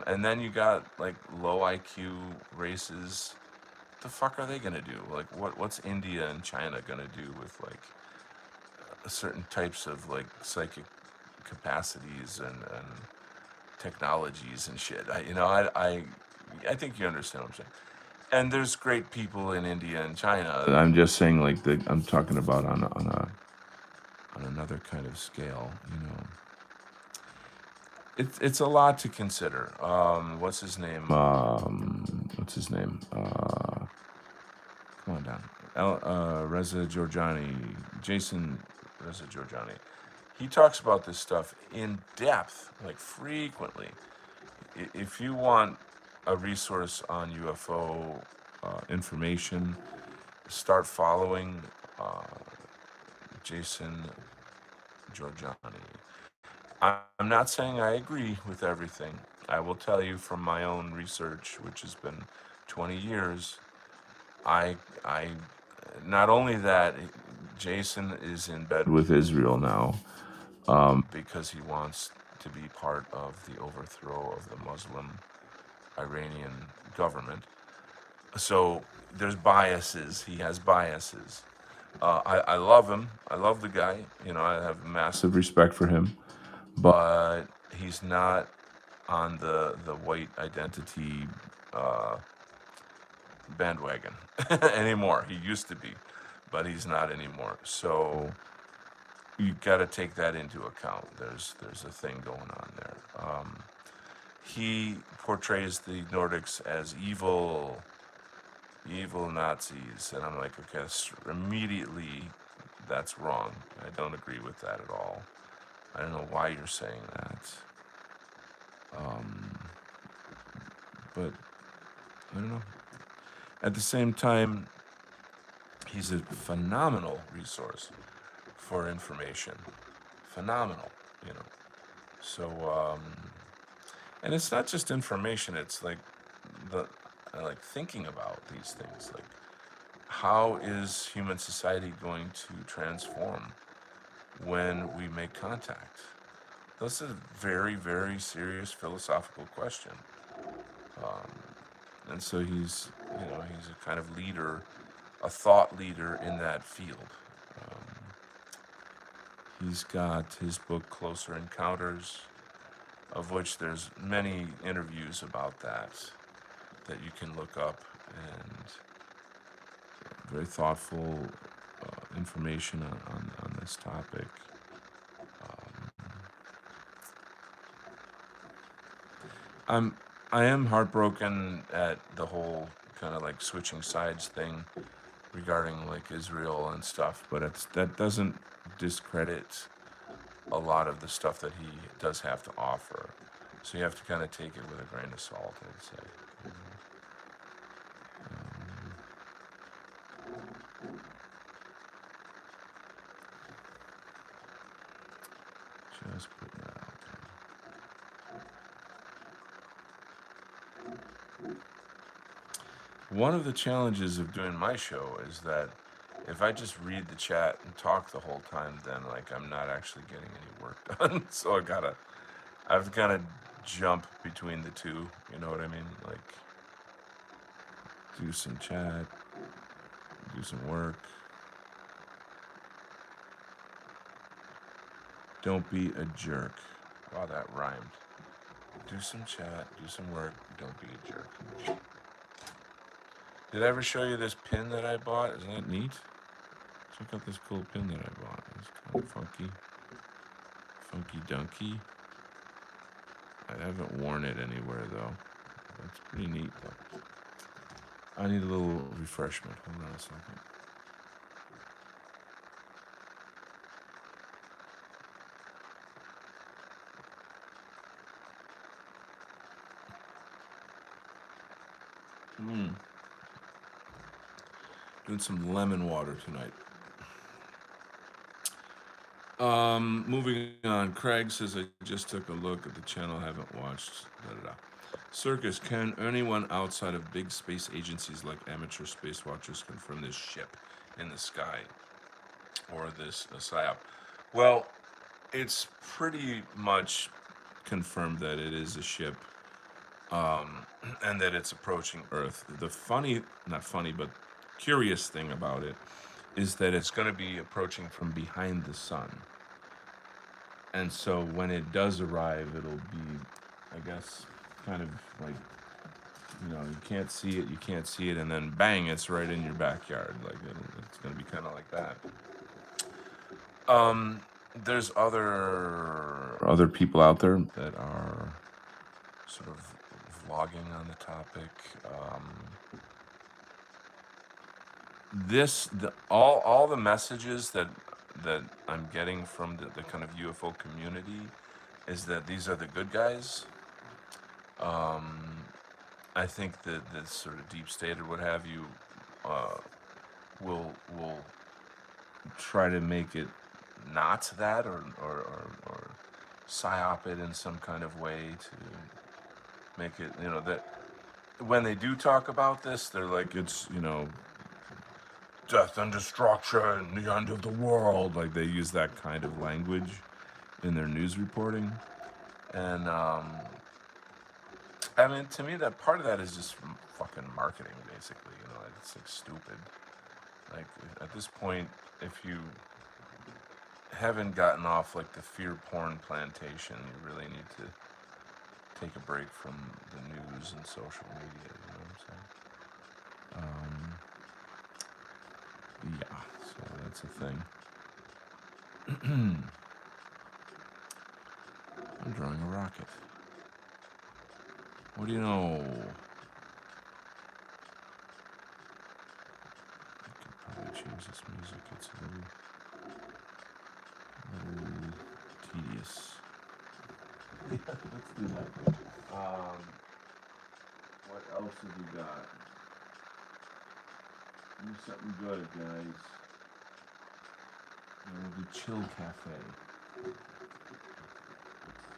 Speaker 1: And then you got like low IQ races. What the fuck are they gonna do? Like, what's India and China gonna do with like certain types of like psychic capacities and technologies and shit? I think you understand what I'm saying. And there's great people in India and China. I'm just saying, like I'm talking about on another kind of scale. It's a lot to consider. What's his name? What's his name? Come on down. Reza Giorgiani, Jason Reza Giorgiani. He talks about this stuff in depth, like frequently. If you want a resource on UFO information, start following uh, Jason Giorgiani. I'm not saying I agree with everything. I will tell you from my own research, which has been 20 years, I not only that, Jason is in bed with Israel now because he wants to be part of the overthrow of the Muslim Iranian government. So there's biases. He has biases. I love him. I love the guy. You know, I have massive respect for him. But he's not on the white identity uh, bandwagon anymore. He used to be, but he's not anymore. So you got to take that into account. There's a thing going on there. He portrays the Nordics as evil, evil Nazis, and I'm like, okay, immediately that's wrong. I don't agree with that at all. I don't know why you're saying that, but I don't know. At the same time, he's a phenomenal resource for information. Phenomenal, you know. So, and it's not just information. It's like the I like thinking about these things. Like, how is human society going to transform when we make contact? This is a very, very serious philosophical question. And so he's a kind of leader, a thought leader in that field. He's got his book Closer Encounters, of which there's many interviews about that you can look up, and very thoughtful information on this topic. I'm I am heartbroken at the whole kind of like switching sides thing regarding like Israel and stuff, but that doesn't discredit a lot of the stuff that he does have to offer. So you have to kind of take it with a grain of salt, I'd say. Just putting that out there. One of the challenges of doing my show is that if I just read the chat and talk the whole time, then like I'm not actually getting any work done. So I've got to jump between the two. You know what I mean? Like do some chat, do some work. Don't be a jerk. Wow, that rhymed. Do some chat, do some work, don't be a jerk. Did I ever show you this pin that I bought? Isn't that neat? Check out this cool pin that I bought. It's kind of funky. Funky dunky. I haven't worn it anywhere though. It's pretty neat though. I need a little refreshment. Hold on a second. Doing some lemon water tonight. Moving on. Craig says I just took a look at the channel. Haven't watched. Da, da, da. Circus. Can anyone outside of big space agencies like amateur space watchers confirm this ship in the sky or this psyop? Well, it's pretty much confirmed that it is a ship, and that it's approaching Earth. The not funny, but curious thing about it is that it's going to be approaching from behind the sun. And so when it does arrive, it'll be, I guess, kind of like, you can't see it, and then bang, it's right in your backyard. Like it's going to be kind of like that. There's other people out there that are sort of vlogging on the topic. All the messages that I'm getting from the kind of UFO community is that these are the good guys. I think that the sort of deep state or what have you will try to make it not that, or psyop it in some kind of way to make it, that when they do talk about this, they're like, it's, death and destruction, the end of the world. Like they use that kind of language in their news reporting. And I mean, to me, that part of that is just fucking marketing, basically. You know, it's like stupid. Like at this point, if you haven't gotten off like the fear porn plantation, you really need to take a break from the news and social media. You know what I'm saying? Yeah. So that's a thing. I'm drawing a rocket. What do you know? I could probably change this music. It's a little tedious. Yeah, let's do that. What else have we got? Do something good, guys. The Chill Cafe.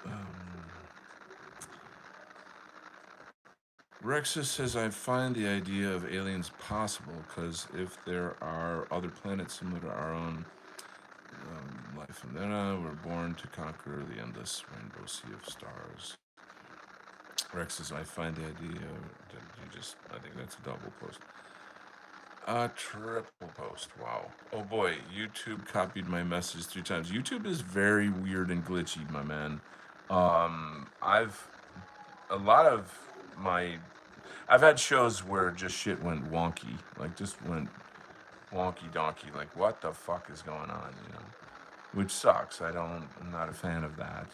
Speaker 1: Um, Rexus says, I find the idea of aliens possible because if there are other planets similar to our own, life and then we're born to conquer the endless rainbow sea of stars. Rex says, I find the idea that you just, I think that's a double post. A triple post. Wow. Oh boy, YouTube copied my message 3 times. YouTube is very weird and glitchy, my man. I've a lot of my I've had shows where just shit went wonky, like just went wonky donkey. Like what the fuck is going on? You know, which sucks. I'm not a fan of that.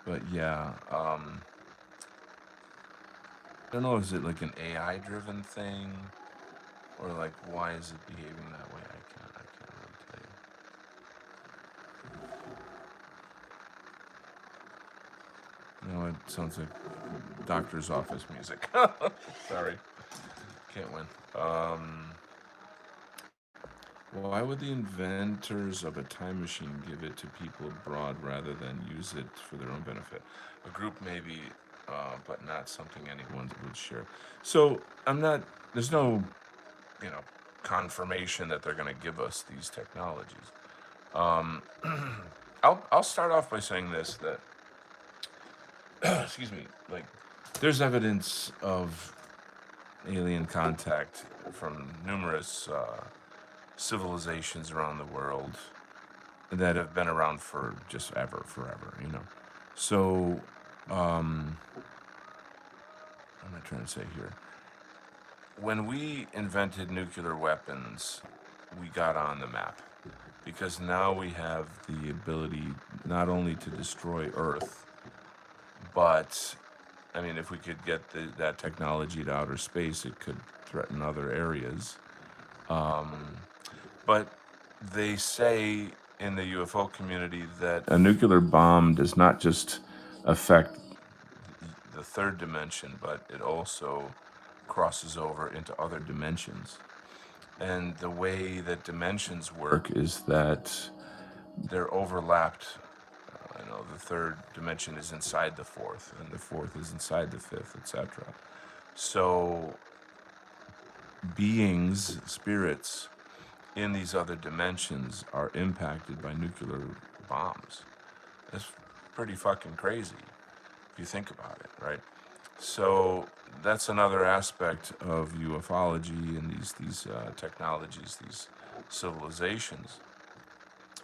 Speaker 1: But yeah, I don't know. Is it like an AI driven thing, or like why is it behaving that way? I can't really tell you. No, it sounds like doctor's office music. Sorry, can't win. Why would the inventors of a time machine give it to people abroad rather than use it for their own benefit? A group maybe, but not something anyone would share. So I'm not. There's no, you know, confirmation that they're going to give us these technologies. Um, I'll start off by saying this that excuse me, like there's evidence of alien contact from numerous civilizations around the world that have been around for just forever, you know. So, what am I trying to say here? When we invented nuclear weapons, we got on the map because now we have the ability not only to destroy Earth, but I mean, if we could get that technology to outer space, it could threaten other areas. But they say in the UFO community that a nuclear bomb does not just affect the third dimension, but it also crosses over into other dimensions. And the way that dimensions work is that they're overlapped. You know, the third dimension is inside the fourth, and the fourth is inside the fifth, etc. So beings, spirits in these other dimensions are impacted by nuclear bombs. That's pretty fucking crazy if you think about it, right? So that's another aspect of ufology and these technologies, these civilizations,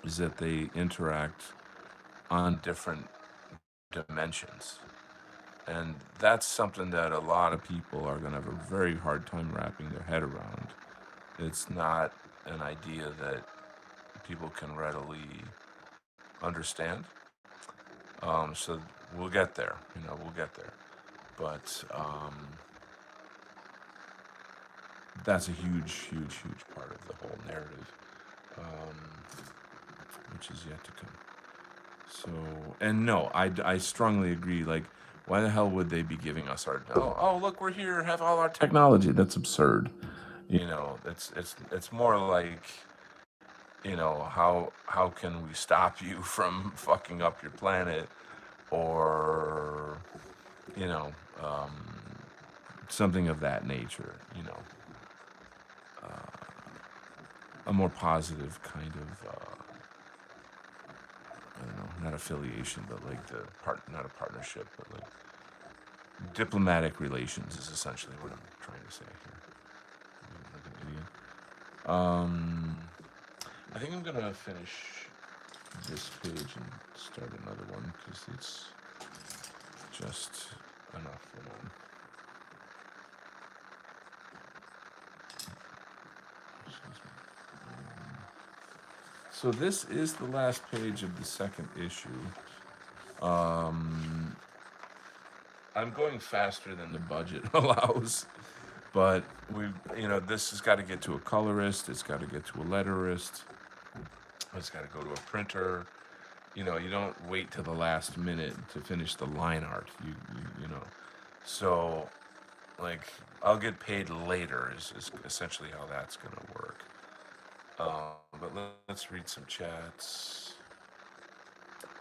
Speaker 1: is that they interact on different dimensions. And that's something that a lot of people are going to have a very hard time wrapping their head around. It's not an idea that people can readily understand. So we'll get there, you know, we'll get there. But that's a huge part of the whole narrative, which is yet to come. So, and no, I strongly agree. Like, why the hell would they be giving us our? Oh, look, we're here, have all our technology. That's absurd. You know, it's more like, you know, how can we stop you from fucking up your planet, or you know, something of that nature. You know, a more positive kind of I don't know, not affiliation, but like the not a partnership, but like diplomatic relations is essentially what I'm trying to say here. Like an idiot. Um, I think I'm gonna finish this page and start another one because it's just enough for one. Excuse me. So this is the last page of the second issue. Um, I'm going faster than the budget allows, but this has got to get to a colorist. It's got to get to a letterist. It's got to go to a printer. You don't wait till the last minute to finish the line art. So like I'll get paid later is essentially how that's gonna work. But let's read some chats.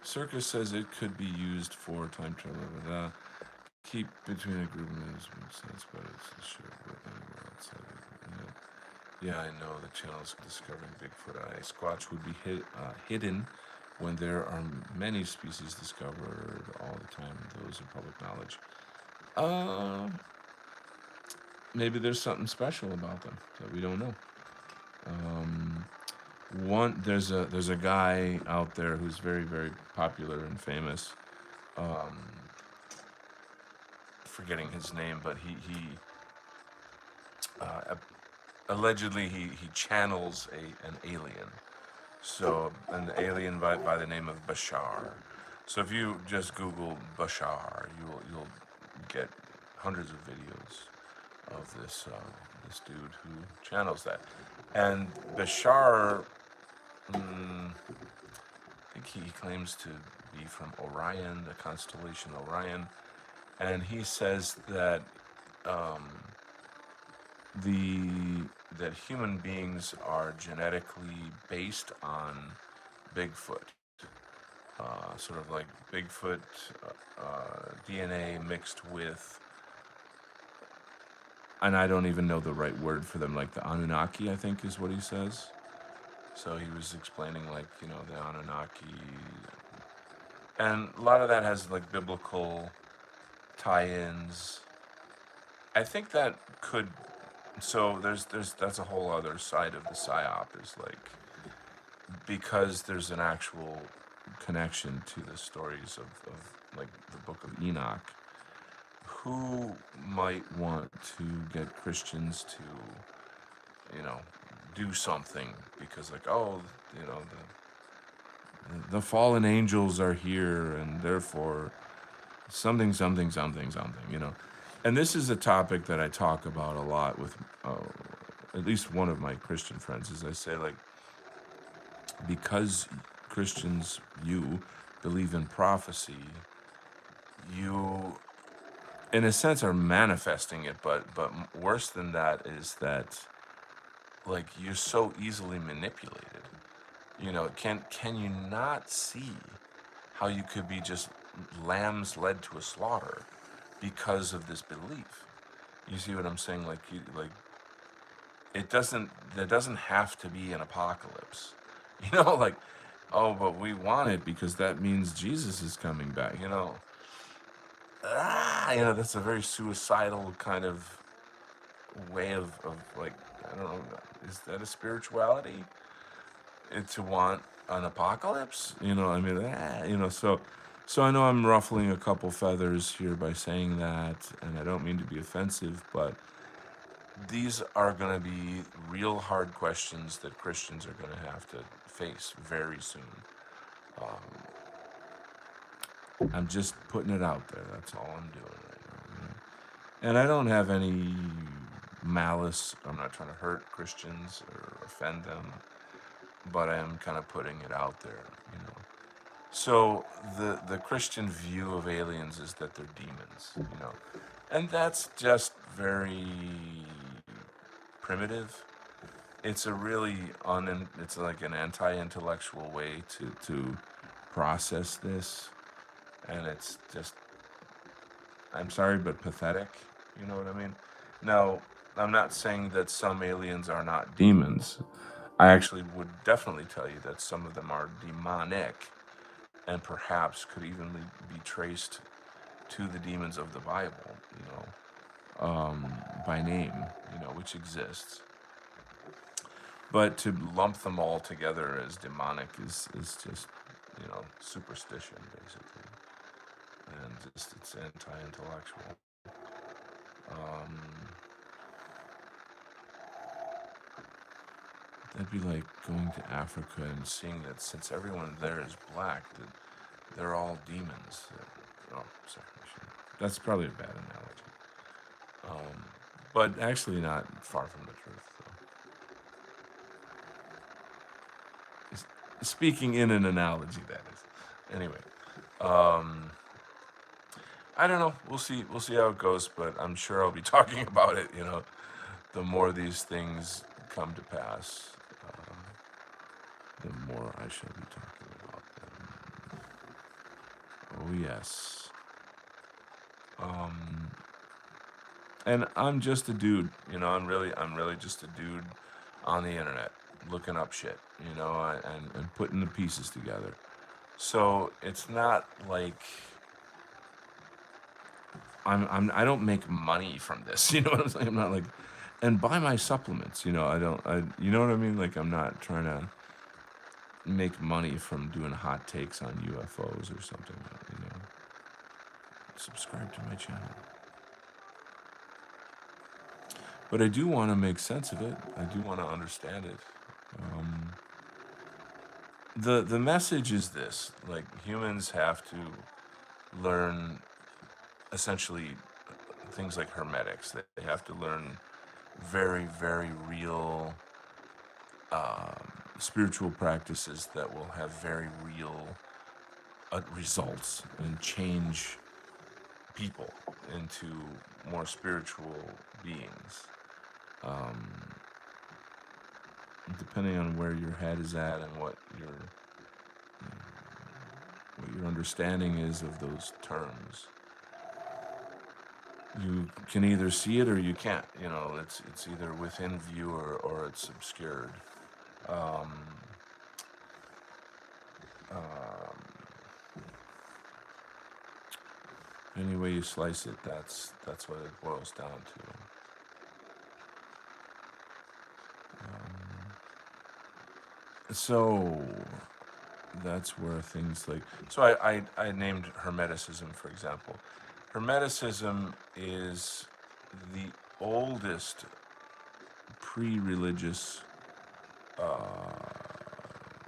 Speaker 1: Circus says it could be used for time travel. Keep between a group of minutes makes sense, but it's a short work anywhere outside of it. Yeah, I know the channel's discovering Bigfoot. Squatch would be hidden when there are many species discovered all the time. Those are public knowledge. Uh, Maybe there's something special about them that we don't know. Um, there's a guy out there who's very very popular and famous. Um, Forgetting his name, but he uh, allegedly he channels an alien. So an alien by the name of Bashar. So if you just Google Bashar, you'll get hundreds of videos of this dude who channels that. And Bashar, I think he claims to be from Orion, the constellation Orion, and he says that um, the that human beings are genetically based on Bigfoot, sort of like Bigfoot DNA mixed with, and I don't even know the right word for them, like the Anunnaki, I think is what he says. So he was explaining like the Anunnaki, and a lot of that has like biblical tie-ins. I think that could. So there's that's a whole other side of the psyop is like because there's an actual connection to the stories of like the Book of Enoch. Who might want to get Christians to do something because like the fallen angels are here and therefore something something something something and this is a topic that I talk about a lot with at least one of my Christian friends is I say like because Christians you believe in prophecy, you in a sense are manifesting it, but worse than that is that like you're so easily manipulated. Can you not see how you could be just lambs led to a slaughter because of this belief? You see what I'm saying? Like there doesn't have to be an apocalypse. Like oh, but we want it because that means Jesus is coming back. That's a very suicidal kind of way of like I don't know. Is that a spirituality? To want an apocalypse? I mean, so I know I'm ruffling a couple feathers here by saying that, and I don't mean to be offensive, but these are going to be real hard questions that Christians are going to have to face very soon. I'm just putting it out there. That's all I'm doing right now. And I don't have any malice. I'm not trying to hurt Christians or offend them, but I am kind of putting it out there. So the Christian view of aliens is that they're demons. And that's just very primitive. It's a really it's like an anti-intellectual way to process this, and it's just I'm sorry, but pathetic. You know what I mean? Now, I'm not saying that some aliens are not demons. I actually would definitely tell you that some of them are demonic. and perhaps could even be traced to the demons of the Bible, by name, which exists. But to lump them all together as demonic is just, superstition, basically. And just, it's anti-intellectual. Um, that'd be like going to Africa and seeing that since everyone there is black, that they're all demons. Oh, sorry. That's probably a bad analogy. But actually not far from the truth, though. Speaking in an analogy, that is. Anyway, um, I don't know. We'll see. We'll see how it goes. But I'm sure I'll be talking about it. The more these things come to pass, the more I shall be talking about them. Oh yes. Um, and I'm just a dude. I'm really just a dude on the internet looking up shit. And putting the pieces together. So it's not like I don't make money from this. You know what I'm saying? I'm not like, and buy my supplements. I don't. You know what I mean? Like I'm not trying to make money from doing hot takes on UFOs or something. Subscribe to my channel. But I do want to make sense of it. I do want to understand it. Um, the message is this: like humans have to learn essentially things like hermetics. They have to learn very, very real spiritual practices that will have very real results and change people into more spiritual beings. Depending on where your head is at and what your understanding is of those terms, you can either see it or you can't. It's either within view or it's obscured. Um, um, any way you slice it, that's what it boils down to. So that's where things like I named Hermeticism, for example. Hermeticism is the oldest pre-religious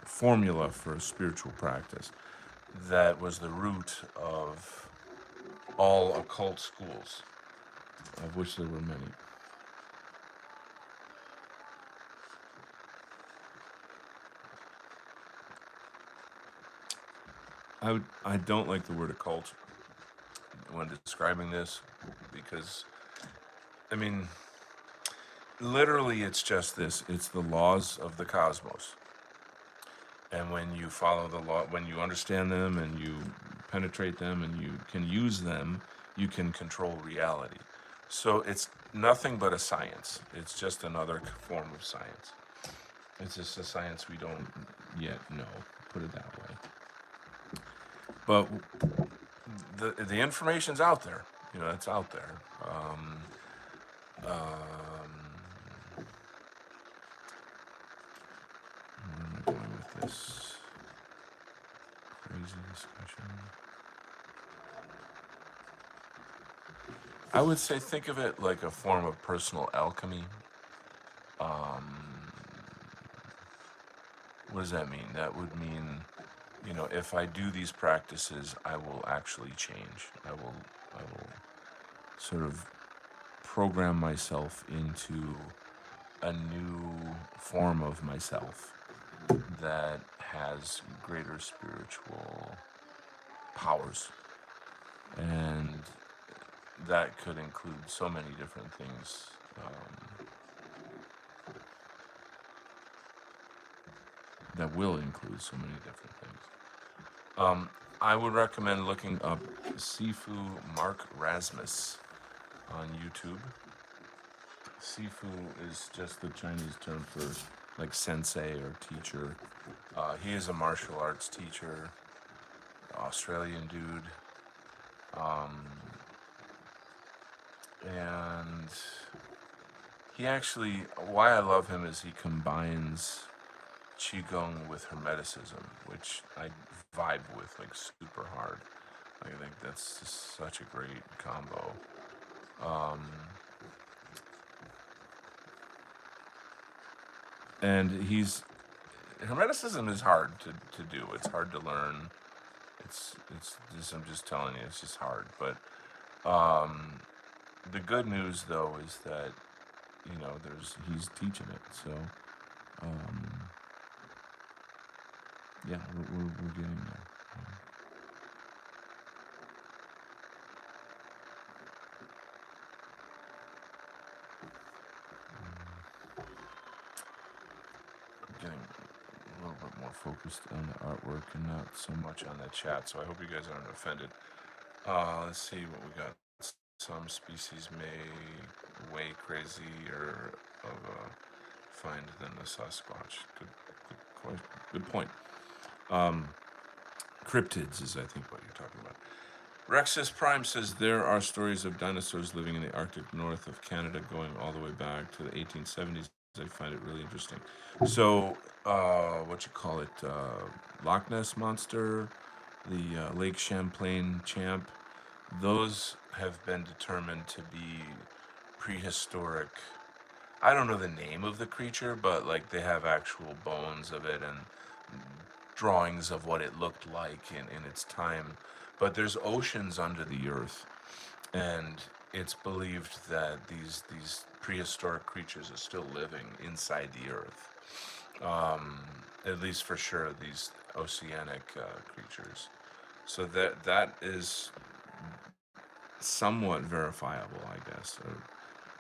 Speaker 1: formula for spiritual practice that was the root of all occult schools, of which there were many. I don't like the word occult when describing this because, I mean, literally it's just this. It's the laws of the cosmos. And when you follow the law, when you understand them and you penetrate them and you can use them, you can control reality. So it's nothing but a science. It's just another form of science. It's just a science we don't yet know, put it that way. But the information's out there. It's out there. Where am I going with this crazy discussion? I would say think of it like a form of personal alchemy. What does that mean? That would mean, if I do these practices, I will actually change. I will sort of program myself into a new form of myself that has greater spiritual powers. And that could include so many different things. That will include so many different things. I would recommend looking up Sifu Mark Rasmus on YouTube. Sifu is just the Chinese term for like sensei or teacher. He is a martial arts teacher. Australian dude. Um, and he actually, why I love him is he combines Qigong with Hermeticism, which I vibe with like super hard. I think that's just such a great combo. Um, and Hermeticism is hard to do. It's hard to learn. It's just, I'm just telling you, it's just hard. But um, the good news though is that he's teaching it. So um, yeah, we're getting there. Getting a little bit more focused on the artwork and not so much on the chat. So I hope you guys aren't offended. Let's see what we got. Some species may way crazier of a find than the Sasquatch. Good point. Um, cryptids is, I think, what you're talking about. Rexus Prime says there are stories of dinosaurs living in the Arctic north of Canada going all the way back to the 1870s. I find it really interesting. So, what you call it, Loch Ness Monster, the Lake Champlain Champ, those have been determined to be prehistoric. I don't know the name of the creature, but like they have actual bones of it and drawings of what it looked like in its time. But there's oceans under the earth, and it's believed that these prehistoric creatures are still living inside the earth. At least for sure, these oceanic creatures. So that is somewhat verifiable, I guess. Or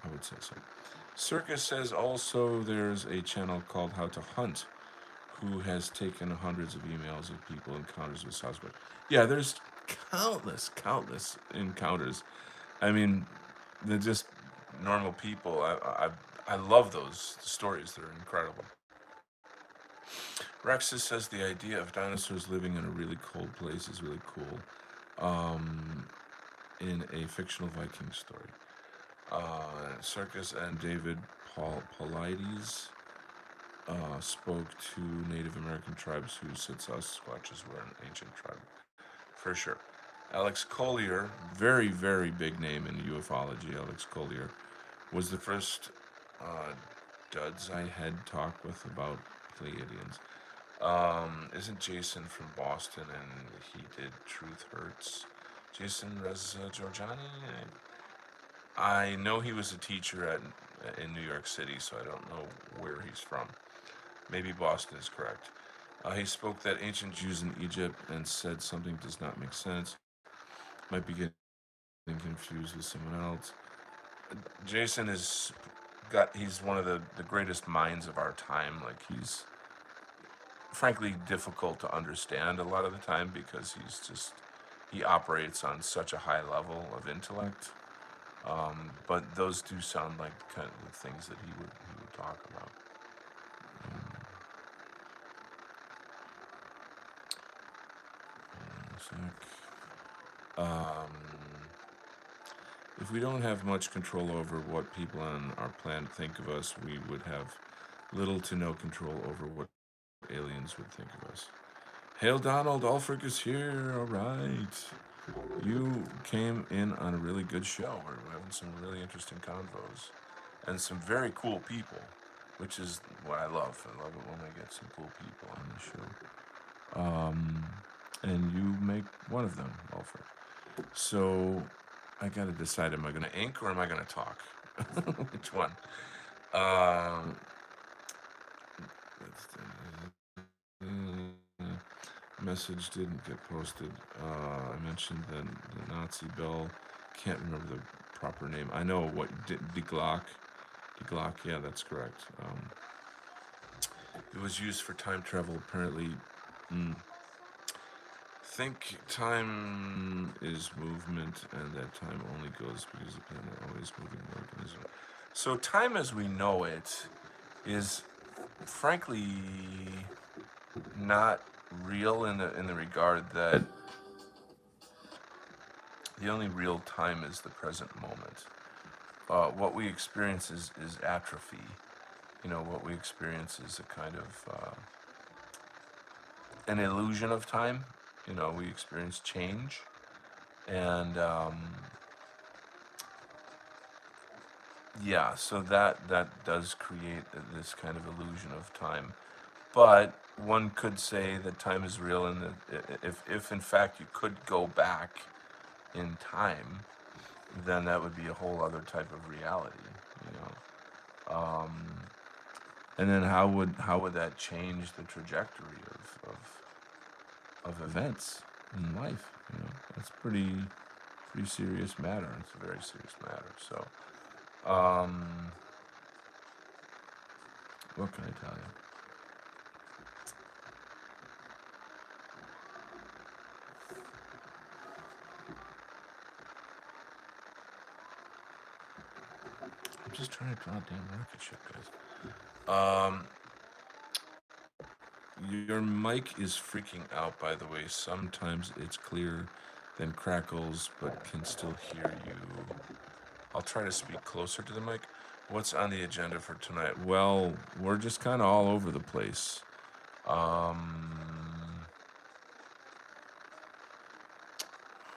Speaker 1: I would say so. Circus says also there's a channel called How to Hunt who has taken hundreds of emails of people encounters with Sasquatch. Yeah, there's countless encounters. I mean, they're just normal people. I love those stories. They're incredible. Rexus says the idea of dinosaurs living in a really cold place is really cool. In a fictional Viking story. Circus and David Paulides spoke to Native American tribes who said Sasquatches were an ancient tribe. For sure. Alex Collier, very, very big name in ufology, Alex Collier, was the first uh, duds I had talked with about Pleiadians. Isn't Jason from Boston and he did Truth Hurts? Jason Reza Georgiani? I know he was a teacher in New York City, so I don't know where he's from. Maybe Boston is correct. He spoke that ancient Jews in Egypt and said something does not make sense. Might be getting confused with someone else. Jason he's one of the greatest minds of our time. Like he's frankly difficult to understand a lot of the time because he operates on such a high level of intellect. But those do sound like kind of the things that he would talk about. Um, if we don't have much control over what people on our planet think of us, we would have little to no control over what aliens would think of us. Hail Donald, Ulfric is here. All right. You came in on a really good show. We're having some really interesting convos and some very cool people, which is what I love. I love it when I get some cool people on the show. And you make one of them, Ulfric. So I got to decide, am I going to ink or am I going to talk? Which one? Message didn't get posted. I mentioned the Nazi bell. Can't remember the proper name. I know what Die Glock. Die Glock, yeah, that's correct. It was used for time travel, apparently. Think time is movement, and that time only goes because the planet always moving organism. So time as we know it is frankly not real in the regard that The only real time is the present moment. What we experience is atrophy. What we experience is a kind of an illusion of time. We experience change, and yeah, so that does create this kind of illusion of time. But one could say that time is real, and that if in fact you could go back in time, then that would be a whole other type of reality. You know, and then how would that change the trajectory of events in life? That's pretty serious matter. It's a very serious matter. So, what can I tell you? I'm just trying to draw a damn rocket ship, guys. Your mic is freaking out, by the way. Sometimes it's clear, then crackles, but can still hear you. I'll try to speak closer to the mic. What's on the agenda for tonight? Well, we're just kind of all over the place. I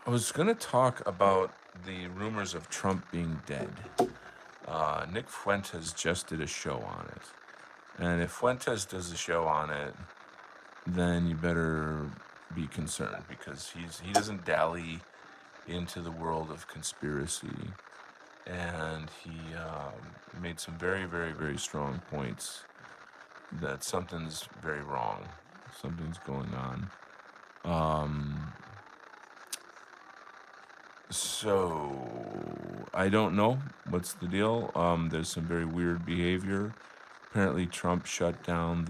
Speaker 1: was going to talk about the rumors of Trump being dead. Nick Fuentes just did a show on it. And if Fuentes does a show on it, then you better be concerned, because he doesn't dally into the world of conspiracy. And he made some very, very, very strong points that something's very wrong. Something's going on. So I don't know what's the deal. There's some very weird behavior. Apparently, Trump shut down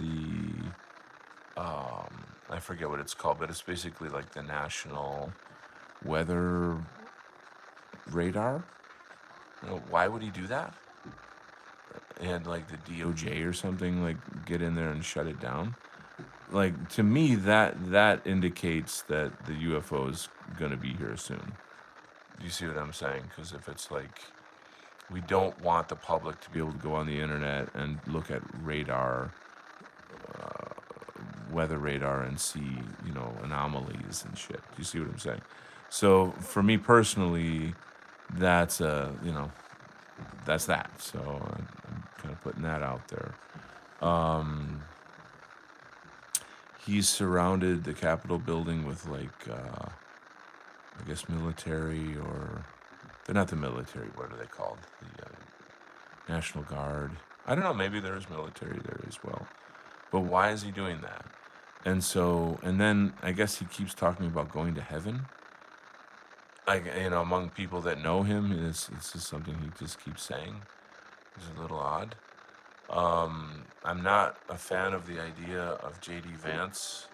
Speaker 1: I forget what it's called, but it's basically like the national weather radar. Why would he do that? And like the DOJ or something, like, get in there and shut it down. Like, to me, that indicates that the UFO is gonna be here soon. Do you see what I'm saying? Because if it's like, we don't want the public to be able to go on the internet and look at radar, weather radar, and see, anomalies and shit. Do you see what I'm saying? So for me personally, that's that's that. So I'm kind of putting that out there. He's surrounded the Capitol building with, like, I guess military, or they're not the military. What are they called? The National Guard. I don't know. Maybe there's military there as well. But why is he doing that? And then I guess he keeps talking about going to heaven. Like, among people that know him, it's just something he just keeps saying. It's a little odd. I'm not a fan of the idea of J.D. Vance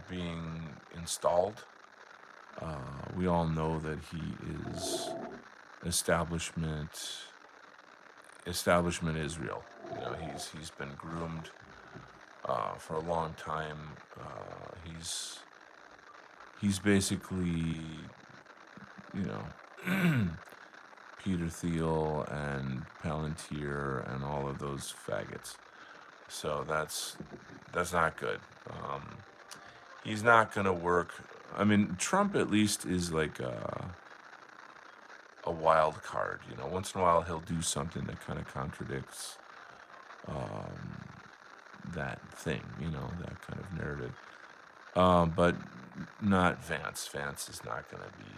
Speaker 1: being installed. We all know that he is establishment Israel. He's been groomed for a long time. He's basically, you know, Peter Thiel and Palantir and all of those faggots. So that's not good. He's not gonna work. I mean, Trump at least is like a wild card. Once in a while he'll do something that kind of contradicts that thing. That kind of narrative. But not Vance. Vance is not gonna be.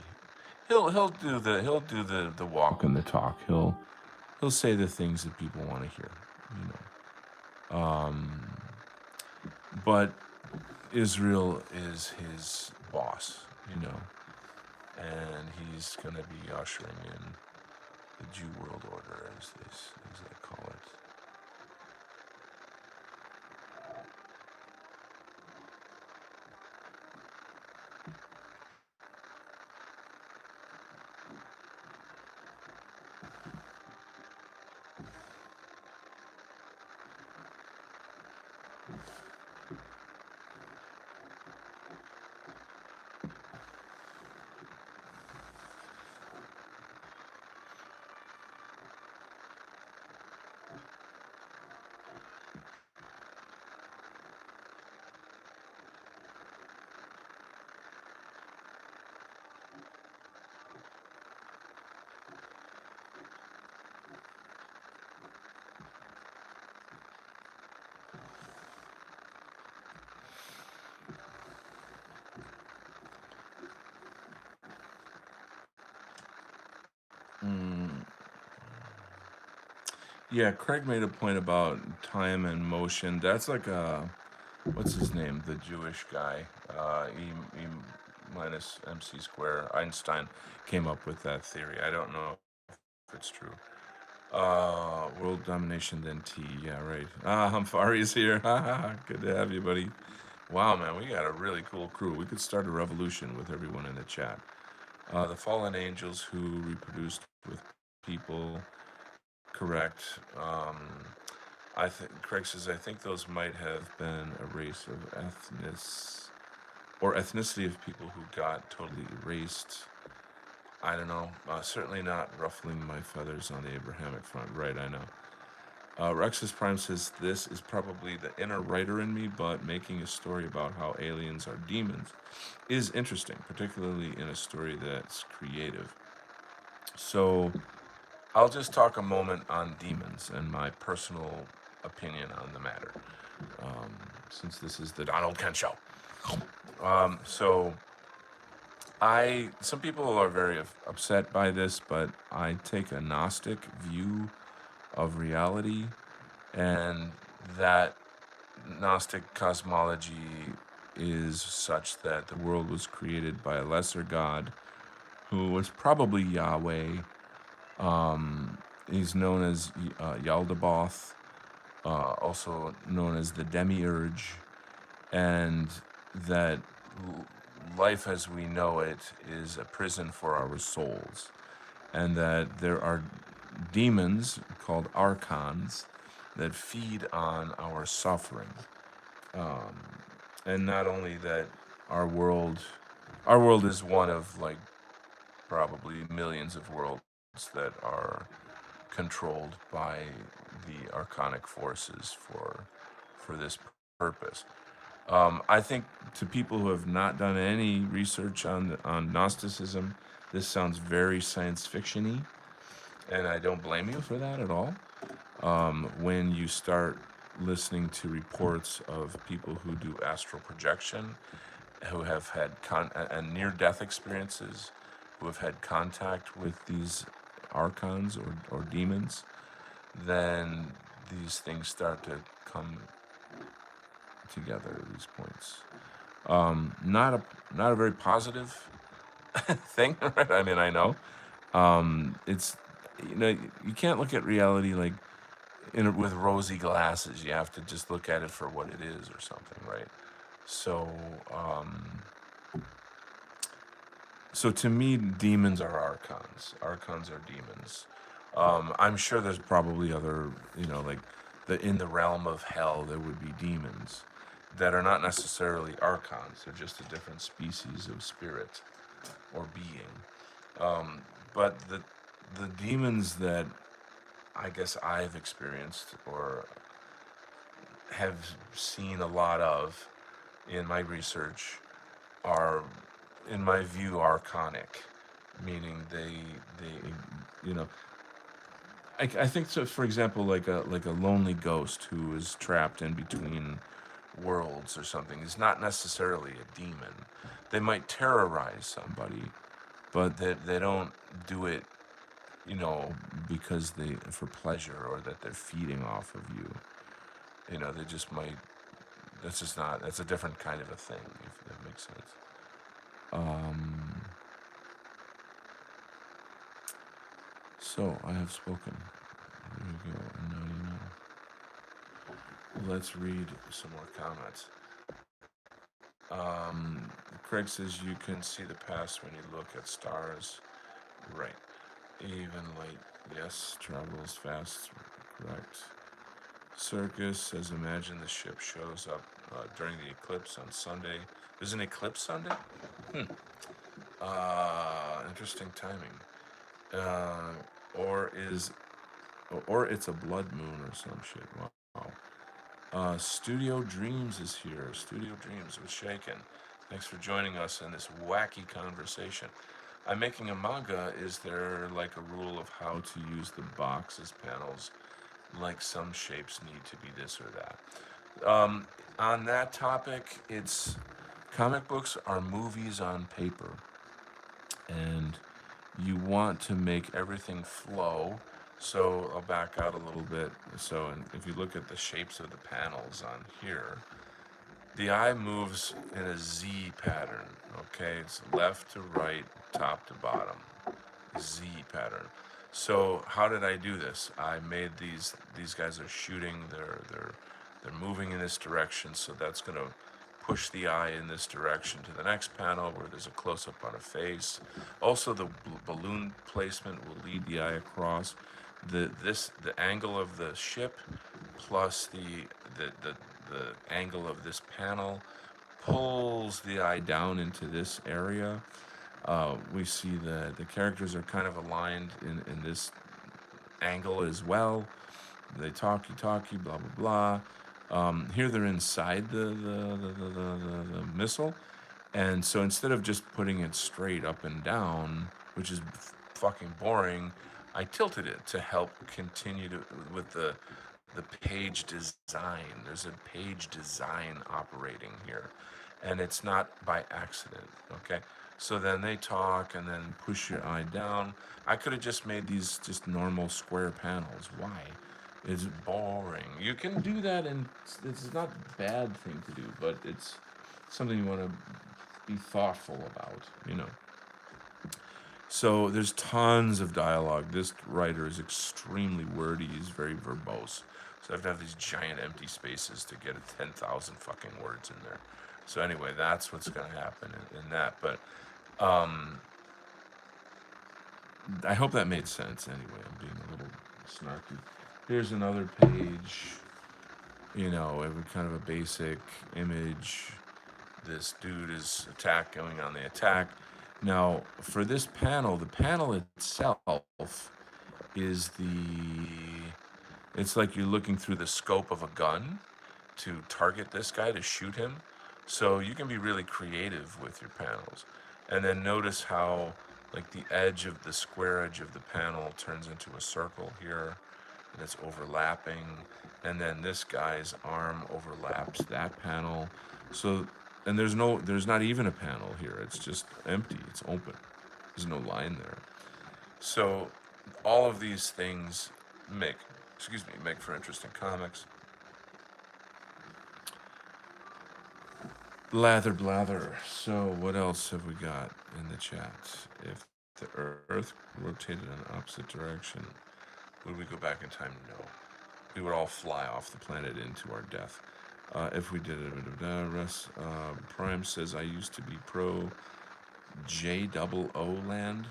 Speaker 1: He'll do the walk and the talk. He'll say the things that people want to hear. But Israel is his boss, and he's going to be ushering in the Jew world order, as they call it. Yeah, Craig made a point about time and motion. That's like what's his name? The Jewish guy. E minus MC square. Einstein came up with that theory. I don't know if it's true. World domination, then T. Yeah, right. Hamfari's here. Good to have you, buddy. Wow, man, we got a really cool crew. We could start a revolution with everyone in the chat. The fallen angels who reproduced with people, correct. Craig says, I think those might have been a race of ethnicity of people who got totally erased. I don't know. Certainly not ruffling my feathers on the Abrahamic front. Right, I know. Rexus Prime says this is probably the inner writer in me, but making a story about how aliens are demons is interesting, particularly in a story that's creative. So I'll just talk a moment on demons and my personal opinion on the matter, um, since this is the Donald Kent show. So some people are very upset by this, but I take a Gnostic view of reality, and that Gnostic cosmology is such that the world was created by a lesser god who was probably Yahweh. He's known as Yaldabaoth, also known as the Demiurge, and that life as we know it is a prison for our souls, and that there are demons called archons that feed on our suffering. And not only that, our world our world is one of like probably millions of worlds that are controlled by the archonic forces for this purpose. I think to people who have not done any research on Gnosticism, this sounds very science fictiony, and I don't blame you for that at all. When you start listening to reports of people who do astral projection, who have had near-death experiences, who have had contact with these archons or demons, then these things start to come together at these points. Not a very positive thing, right? I mean, I know. It's you can't look at reality like with rosy glasses. You have to just look at it for what it is or something, right? So, so to me, demons are archons. Archons are demons. I'm sure there's probably other, like in the realm of hell, there would be demons that are not necessarily archons. They're just a different species of spirit or being. But the demons that I guess I've experienced or have seen a lot of in my research are, in my view, archonic, meaning they you know I think so. For example, like a lonely ghost who is trapped in between worlds or something is not necessarily a demon. They might terrorize somebody, but they don't do it, because they for pleasure or that they're feeding off of you. They just might. That's just not. That's a different kind of a thing, if that makes sense. Um, so I have spoken. There you go. And now you know. Let's read some more comments. Craig says you can see the past when you look at stars. Right. Even light. Yes. Travels fast. Correct. Circus says imagine the ship shows up during the eclipse on Sunday. There's an eclipse Sunday? Hmm. Interesting timing. Uh, or is or it's a blood moon or some shit. Wow. Studio Dreams is here. Studio Dreams with Shaken. Thanks for joining us in this wacky conversation. I'm making a manga. Is there like a rule of how to use the box as panels? Like some shapes need to be this or that. On that topic, it's comic books are movies on paper, and you want to make everything flow So I'll back out a little bit. So if you look at the shapes of the panels on here, the eye moves in a Z pattern. Okay, it's left to right, top to bottom, Z pattern. So how did I do this? I made these. These guys are shooting. They're moving in this direction. So that's going to push the eye in this direction to the next panel where there's a close-up on a face. Also, the balloon placement will lead the eye across. The angle of the ship plus the angle of this panel pulls the eye down into this area. We see the characters are kind of aligned in this angle as well. They talkie, blah blah blah. Here they're inside the missile, and so instead of just putting it straight up and down, which is fucking boring, I tilted it to help continue to with the page design. There's a page design operating here, and it's not by accident. Okay, so then they talk and then push your eye down. I could have just made these just normal square panels. Why? It's boring. You can do that, and it's not a bad thing to do, but it's something you want to be thoughtful about, you know. So there's tons of dialogue. This writer is extremely wordy. He's very verbose. So I have to have these giant empty spaces to get 10,000 fucking words in there. So anyway, that's what's going to happen in that. But I hope that made sense anyway. I'm being a little snarky. Here's another page. You know, every kind of a basic image. This dude is going on the attack. Now, for this panel, the panel itself is it's like you're looking through the scope of a gun to target this guy, to shoot him. So you can be really creative with your panels. And then notice how, like, the edge of the square edge of the panel turns into a circle here, and it's overlapping. And then this guy's arm overlaps that panel. So, and there's not even a panel here. It's just empty. It's open. There's no line there. So all of these things make for interesting comics. Blather. So what else have we got in the chat? If the Earth rotated in the opposite direction, would we go back in time? No. We would all fly off the planet into our death. If we did it, Russ Prime says, I used to be pro JOO land.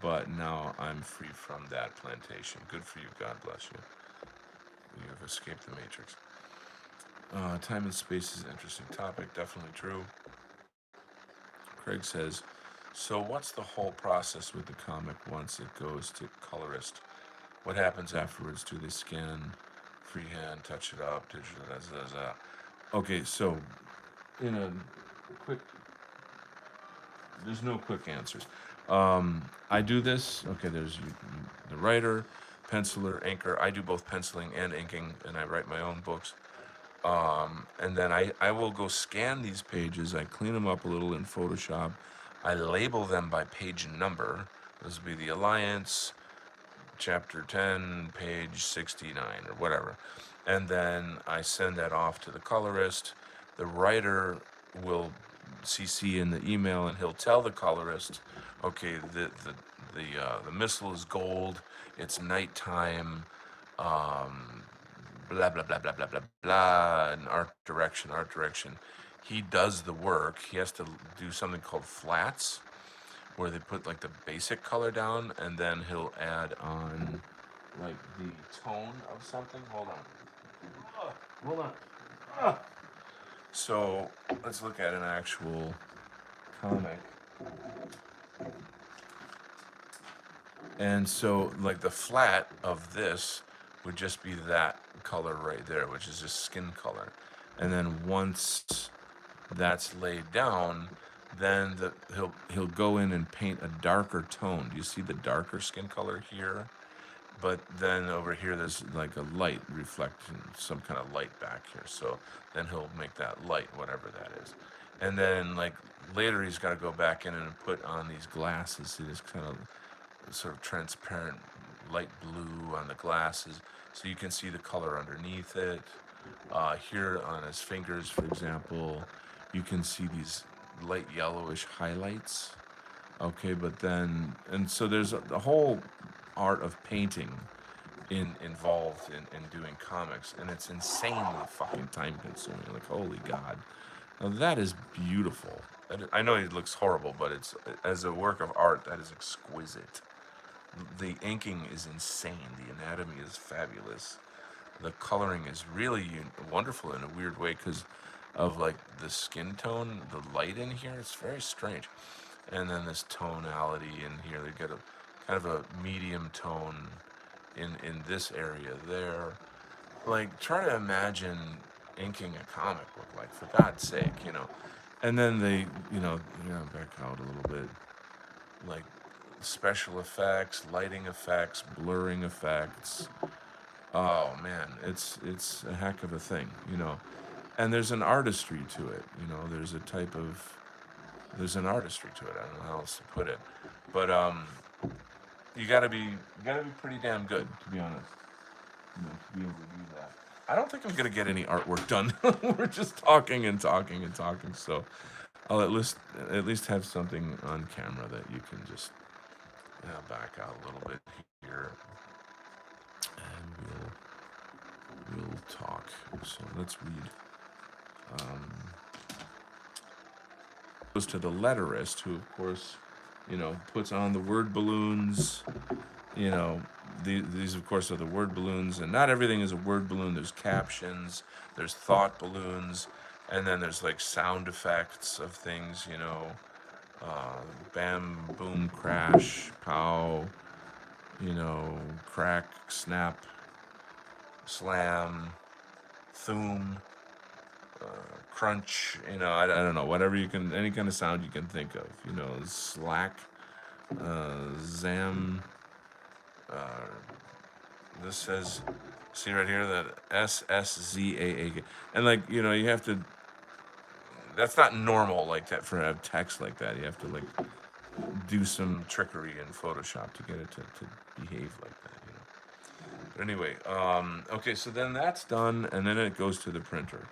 Speaker 1: But now I'm free from that plantation. Good for you. God bless you. You have escaped the Matrix. Time and space is an interesting topic. Definitely true. Craig says, so what's the whole process with the comic once it goes to colorist? What happens afterwards? Do they scan freehand, touch it up, digital? Okay, so in a quick, there's no quick answers. I do this. Okay, there's the writer, penciler, inker. I do both penciling and inking, and I write my own books. And then I will go scan these pages. I clean them up a little in Photoshop. I label them by page number. This will be the Alliance, chapter 10, page 69, or whatever. And then I send that off to the colorist. The writer will CC in the email, and he'll tell the colorist, okay, the missile is gold. It's nighttime. Blah blah blah blah blah blah blah. And art direction. He does the work. He has to do something called flats, where they put like the basic color down, and then he'll add on like the tone of something. Hold on. So let's look at an actual comic. And so like the flat of this would just be that color right there, which is just skin color. And then once that's laid down, then he'll go in and paint a darker tone. Do you see the darker skin color here? But then over here, there's like a light reflecting, some kind of light back here. So then he'll make that light, whatever that is. And then like later, he's got to go back in and put on these glasses. See this kind of sort of transparent light blue on the glasses, so you can see the color underneath it. Here on his fingers, for example, you can see these light yellowish highlights. Okay, but then, and so there's the whole art of painting involved in doing comics, and it's insanely fucking time consuming. Like, holy God. Now, that is beautiful. I know it looks horrible, but it's as a work of art that is exquisite. The inking is insane. The anatomy is fabulous. The coloring is really wonderful in a weird way because of like the skin tone, the light in here. It's very strange. And then this tonality in here. They get a kind of a medium tone in this area there. Like, try to imagine inking a comic book, like, for God's sake, you know. And then they, back out a little bit, like special effects, lighting effects, blurring effects. Oh man, it's a heck of a thing, you know. And there's an artistry to it, you know. There's an artistry to it. I don't know how else to put it, but you gotta be pretty damn good, to be honest, to be able to do that. I don't think I'm gonna get any artwork done. We're just talking and talking and talking. So I'll at least have something on camera that you can just back out a little bit here, and we'll talk. So let's read. Um, Goes to the letterist, who of course, puts on the word balloons. you know these of course are the word balloons, and not everything is a word balloon. There's captions, there's thought balloons, and then there's like sound effects of things, bam, boom, crash, pow, crack, snap, slam, thum, crunch, I don't know, whatever any kind of sound you can think of, slack, zam, uh, this says, see right here, that SSZAA. And like, you have to, that's not normal like that for a text like that. You have to like do some trickery in Photoshop to get it to behave like that. But anyway, okay, so then that's done, and then it goes to the printer,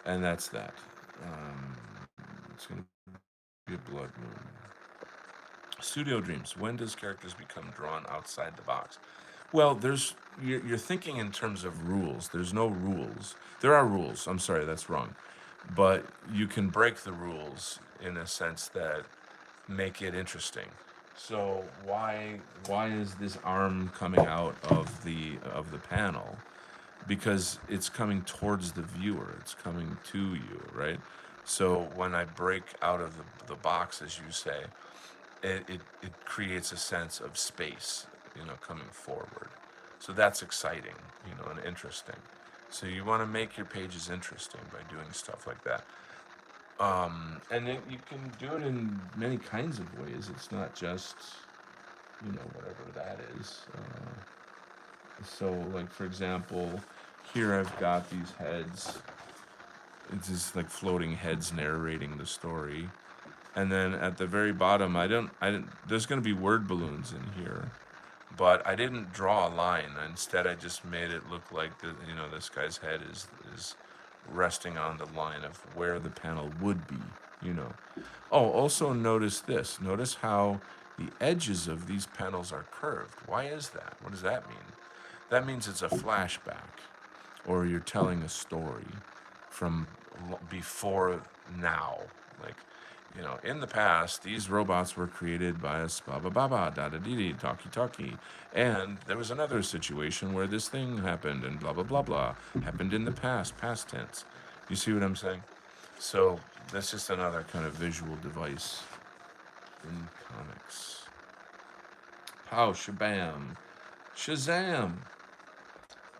Speaker 1: and that's that. Um, it's gonna be a blood moon. Studio Dreams. When does characters become drawn outside the box? Well, you're thinking in terms of rules. There's no rules. There are rules. I'm sorry, that's wrong. But you can break the rules in a sense that make it interesting. So why is this arm coming out of the panel? Because it's coming towards the viewer. It's coming to you, right? So when I break out of the box, as you say, it creates a sense of space, coming forward. So that's exciting, and interesting. So you want to make your pages interesting by doing stuff like that. And then you can do it in many kinds of ways. It's not just, whatever that is. So, like, for example, here I've got these heads. It's just like floating heads narrating the story. And then at the very bottom, there's going to be word balloons in here, but I didn't draw a line. Instead, I just made it look like this guy's head is resting on the line of where the panel would be, you know. Oh, also notice this. Notice how the edges of these panels are curved. Why is that? What does that mean? That means it's a flashback, or you're telling a story from before now. Like, in the past, these robots were created by a baba baba da da dee dee talkie talkie, and there was another situation where this thing happened, and blah blah blah blah happened in the past tense. You see what I'm saying? So that's just another kind of visual device in comics. Pow shabam, Shazam!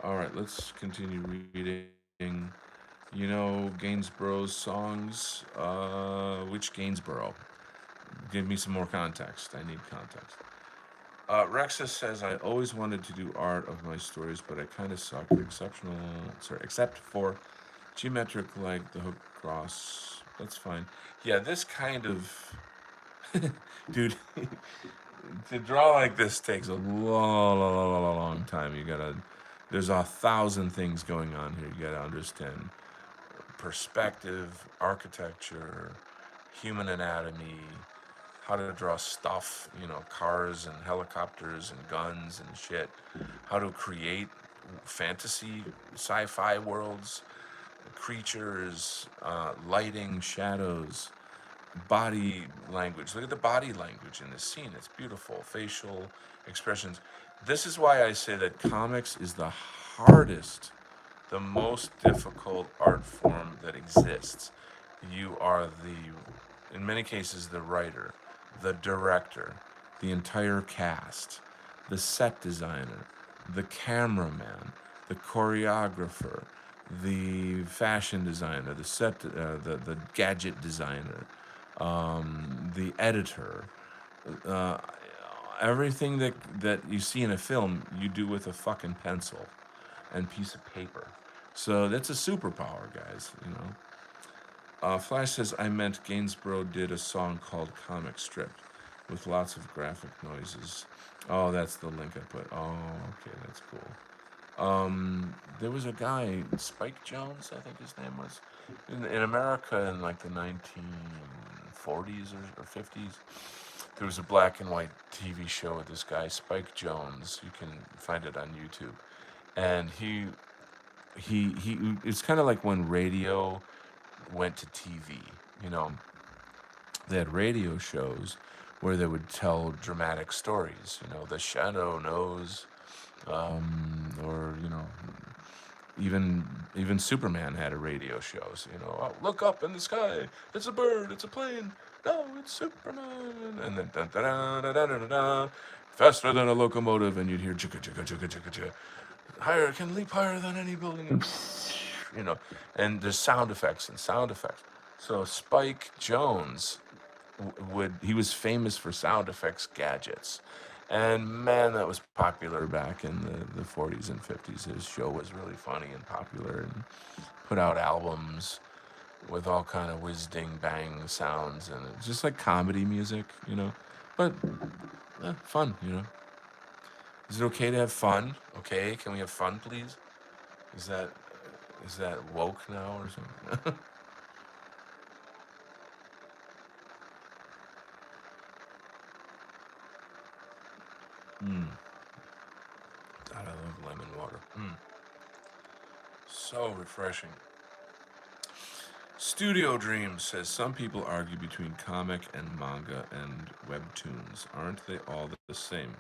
Speaker 1: All right, let's continue reading. Gainsborough's songs. Which Gainsborough? Give me some more context. I need context. Rexus says, I always wanted to do art of my stories, but I kind of suck. Except for geometric, like the hook cross. That's fine. Yeah, this kind of, dude. to draw like this takes a long time. There's 1,000 things going on here. You gotta understand perspective, architecture, human anatomy, how to draw stuff, cars and helicopters and guns and shit, how to create fantasy, sci-fi worlds, creatures, lighting, shadows, body language. Look at the body language in this scene. It's beautiful. Facial expressions. This is why I say that comics is the hardest, the most difficult art form that exists. You are in many cases, the writer, the director, the entire cast, the set designer, the cameraman, the choreographer, the fashion designer, the gadget designer, the editor, uh, everything that you see in a film, you do with a fucking pencil and piece of paper. So that's a superpower, guys. Flash says, I meant Gainsborough did a song called Comic Strip with lots of graphic noises. Oh, that's the link I put. Oh, okay, that's cool. There was a guy, Spike Jones, I think his name was, in America in like the 1940s or 50s. There was a black and white TV show with this guy, Spike Jones. You can find it on YouTube. And it's kind of like when radio went to TV. You know, they had radio shows where they would tell dramatic stories. The shadow knows, or even Superman had a radio shows. Oh, look up in the sky. It's a bird. It's a plane. No, it's Superman. And then dun, dun, dun, dun, dun, dun, dun, faster than a locomotive, and you'd hear chicka chicka chicka chicka chicka. Higher, can leap higher than any building. You know, and there's sound effects and sound effects. So Spike Jones he was famous for sound effects gadgets. And man, that was popular back in the 40s and 50s. His show was really funny and popular and put out albums with all kind of whiz ding bang sounds and it's just like comedy music. But fun. Is it okay to have fun? Okay, can we have fun, please? Is that is that woke now or something? mm. God, I love lemon water. So refreshing. Studio Dreams says some people argue between comic and manga and webtoons. Aren't they all the same?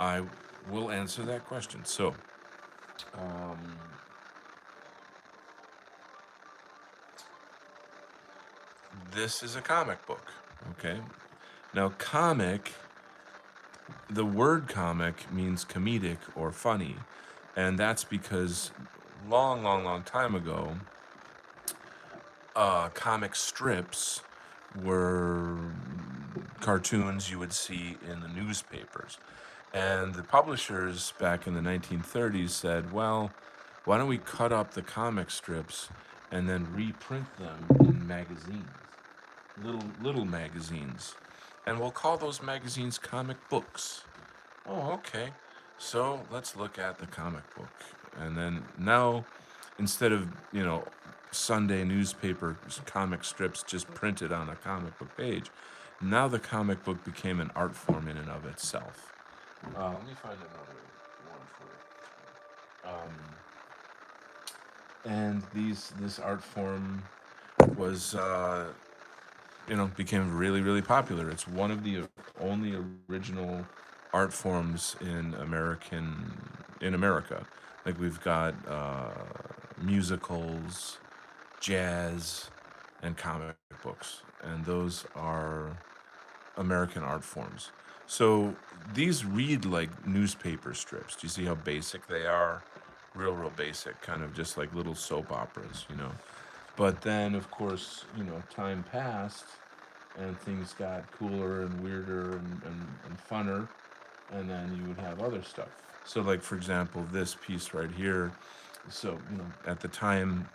Speaker 1: I will answer that question. So, um, this is a comic book. Okay. Now, the word comic means comedic or funny. And that's because long time ago, comic strips were cartoons you would see in the newspapers. And the publishers back in the 1930s said, well, why don't we cut up the comic strips and then reprint them in magazines, little magazines. And we'll call those magazines comic books. Oh, okay. So let's look at the comic book. And then now, instead of, Sunday newspaper comic strips just printed on a comic book page, now the comic book became an art form in and of itself. Let me find another one for you. And this art form was, became really popular. It's one of the only original art forms in America. Like we've got musicals, jazz, and comic books, and those are American art forms. So these read like newspaper strips. Do you see how basic they are? Real basic, kind of just like little soap operas. But then, of course, time passed and things got cooler and weirder and funner, and then you would have other stuff. So, like, for example, this piece right here. So, at the time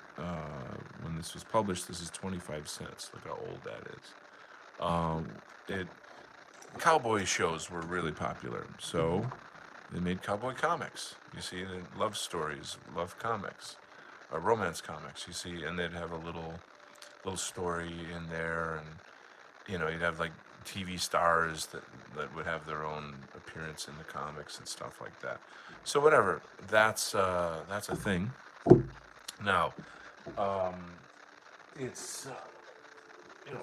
Speaker 1: when this was published, this is 25 cents. Look how old that is. It cowboy shows were really popular. So they made cowboy comics. You see, love stories, love comics, romance comics. You see, and they'd have a little story in there, and you'd have like TV stars that would have their own appearance in the comics and stuff like that. So whatever, that's a thing. Now, um, it's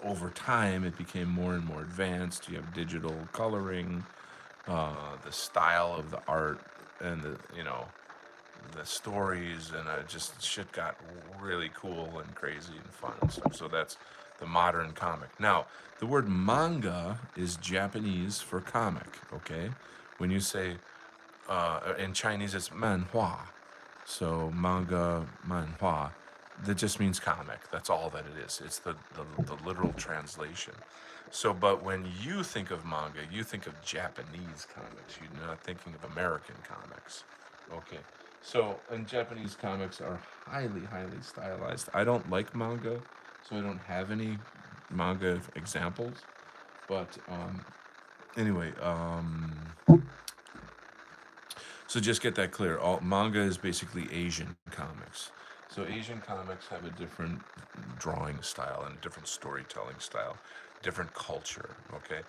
Speaker 1: over time it became more and more advanced. You have digital coloring, the style of the art, and the stories, and just shit got really cool and crazy and fun and stuff. So that's the modern comic. Now, the word manga is Japanese for comic. Okay, when you say in Chinese, it's manhua. So manga, manhua, that just means comic. That's all that it is. It's the literal translation. So, but when you think of manga, you think of Japanese comics. You're not thinking of American comics. Okay. So, and Japanese comics are highly, highly stylized. I don't like manga, so I don't have any manga examples. But anyway, so just get that clear. All manga is basically Asian comics. So Asian comics have a different drawing style and a different storytelling style, different culture. Okay,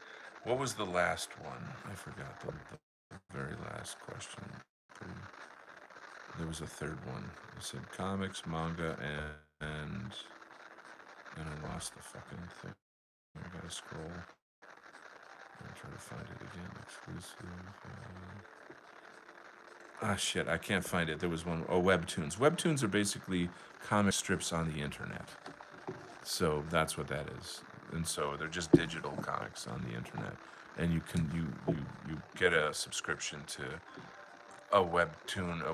Speaker 1: what was the last one? I forgot the very last question. There was a third one. I said comics, manga, and I lost the fucking thing. I gotta scroll and try to find it again. Exclusive. Ah, shit, I can't find it. There was one. Oh, webtoons. Webtoons are basically comic strips on the internet. So that's what that is. And so they're just digital comics on the internet. And you get a subscription to a webtoon, a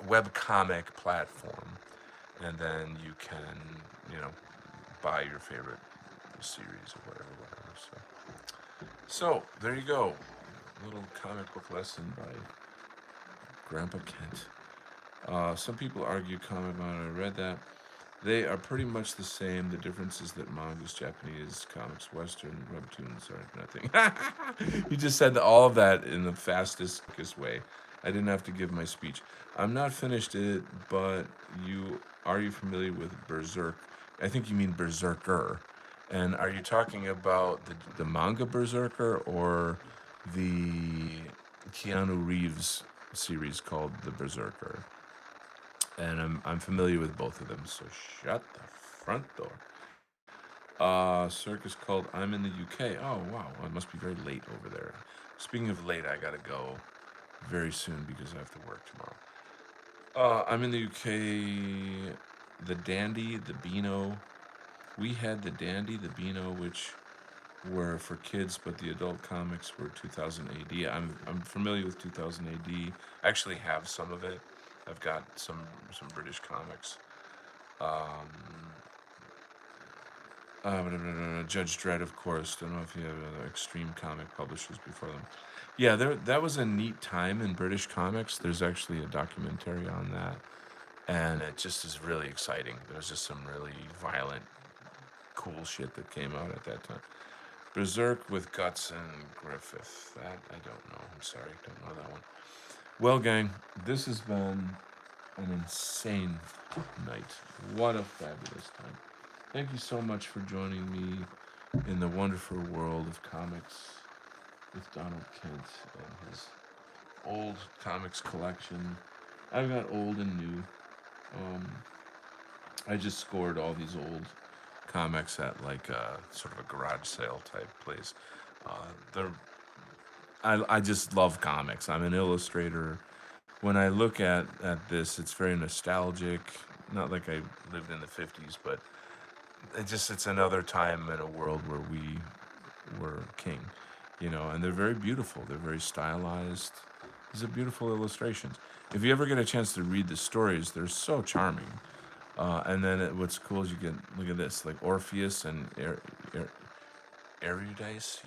Speaker 1: web comic platform, and then you can, you know, buy your favorite series or whatever. So there you go. A little comic book lesson by Grandpa Kent. Some people argue comic manga. I read that. They are pretty much the same. The difference is that manga's Japanese, comics Western, webtoons are nothing. You just said all of that in the fastest, quickest way. I didn't have to give my speech. I'm not finished it, but are you familiar with Berserk? I think you mean Berserker. And are you talking about the manga Berserker or the Keanu Reeves series called The Berserker? And I'm familiar with both of them. So shut the front door. Circus called I'm in the UK. Oh wow, well, it must be very late over there. Speaking of late, I gotta go very soon because I have to work tomorrow. I'm in the UK. The Dandy, the Beano. We had the Dandy, the Beano, which were for kids, but the adult comics were 2000 AD. I'm familiar with 2000 AD. I actually have some of it. I've got some British comics. Um, Judge Dredd, of course. Don't know if you have extreme comic publishers before them. Yeah, that was a neat time in British comics. There's actually a documentary on that, and it just is really exciting. There was just some really violent, cool shit that came out at that time. Berserk with Guts and Griffith. That I don't know. I'm sorry, don't know that one. Well, gang, this has been an insane night. What a fabulous time. Thank you so much for joining me in the wonderful world of comics with Donald Kent and his old comics collection. I've got old and new. Um, I just scored all these old comics at like a sort of a garage sale type place. They're I just love comics. I'm an illustrator. When I look at this, it's very nostalgic. Not like I lived in the 50s, but it's another time in a world where we were king, and they're very beautiful. They're very stylized. These are beautiful illustrations. If you ever get a chance to read the stories, they're so charming. And then what's cool is you can look at this, like Orpheus and Eurydice.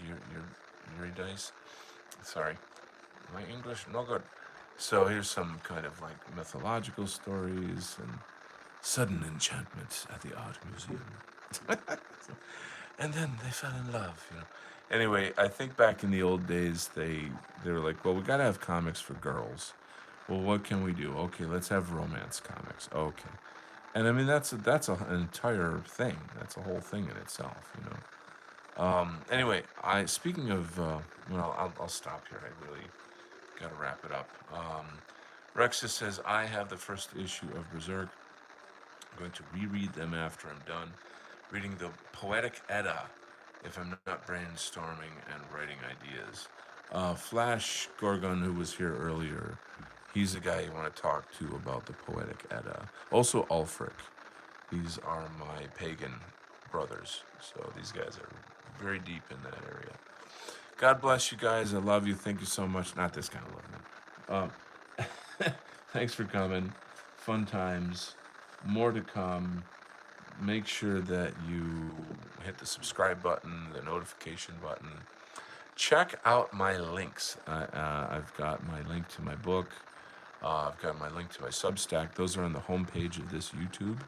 Speaker 1: Eurydice. Sorry, my English no good. So here's some kind of like mythological stories and sudden enchantment at the art museum. And then they fell in love. Anyway, I think back in the old days, they were like, well, we gotta have comics for girls. Well, what can we do? Okay, let's have romance comics. Okay, and I mean an entire thing. That's a whole thing in itself, you know. Anyway, I speaking of, well, I'll stop here. I really gotta wrap it up. Rex just says I have the first issue of Berserk. I'm going to reread them after I'm done reading the Poetic Edda if I'm not brainstorming and writing ideas. Flash Gorgon, who was here earlier, he's the guy you want to talk to about the Poetic Edda. Also, Ulfric. These are my pagan brothers, so these guys are very deep in that area. God bless you guys. I love you. Thank you so much. Not this kind of love, man. Thanks for coming. Fun times. More to come. Make sure that you hit the subscribe button, the notification button. Check out my links. I've got my link to my book. I've got my link to my Substack. Those are on the homepage of this YouTube.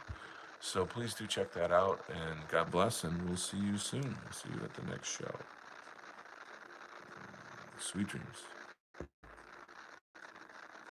Speaker 1: So please do check that out. And God bless, and we'll see you soon. We'll see you at the next show. Sweet dreams.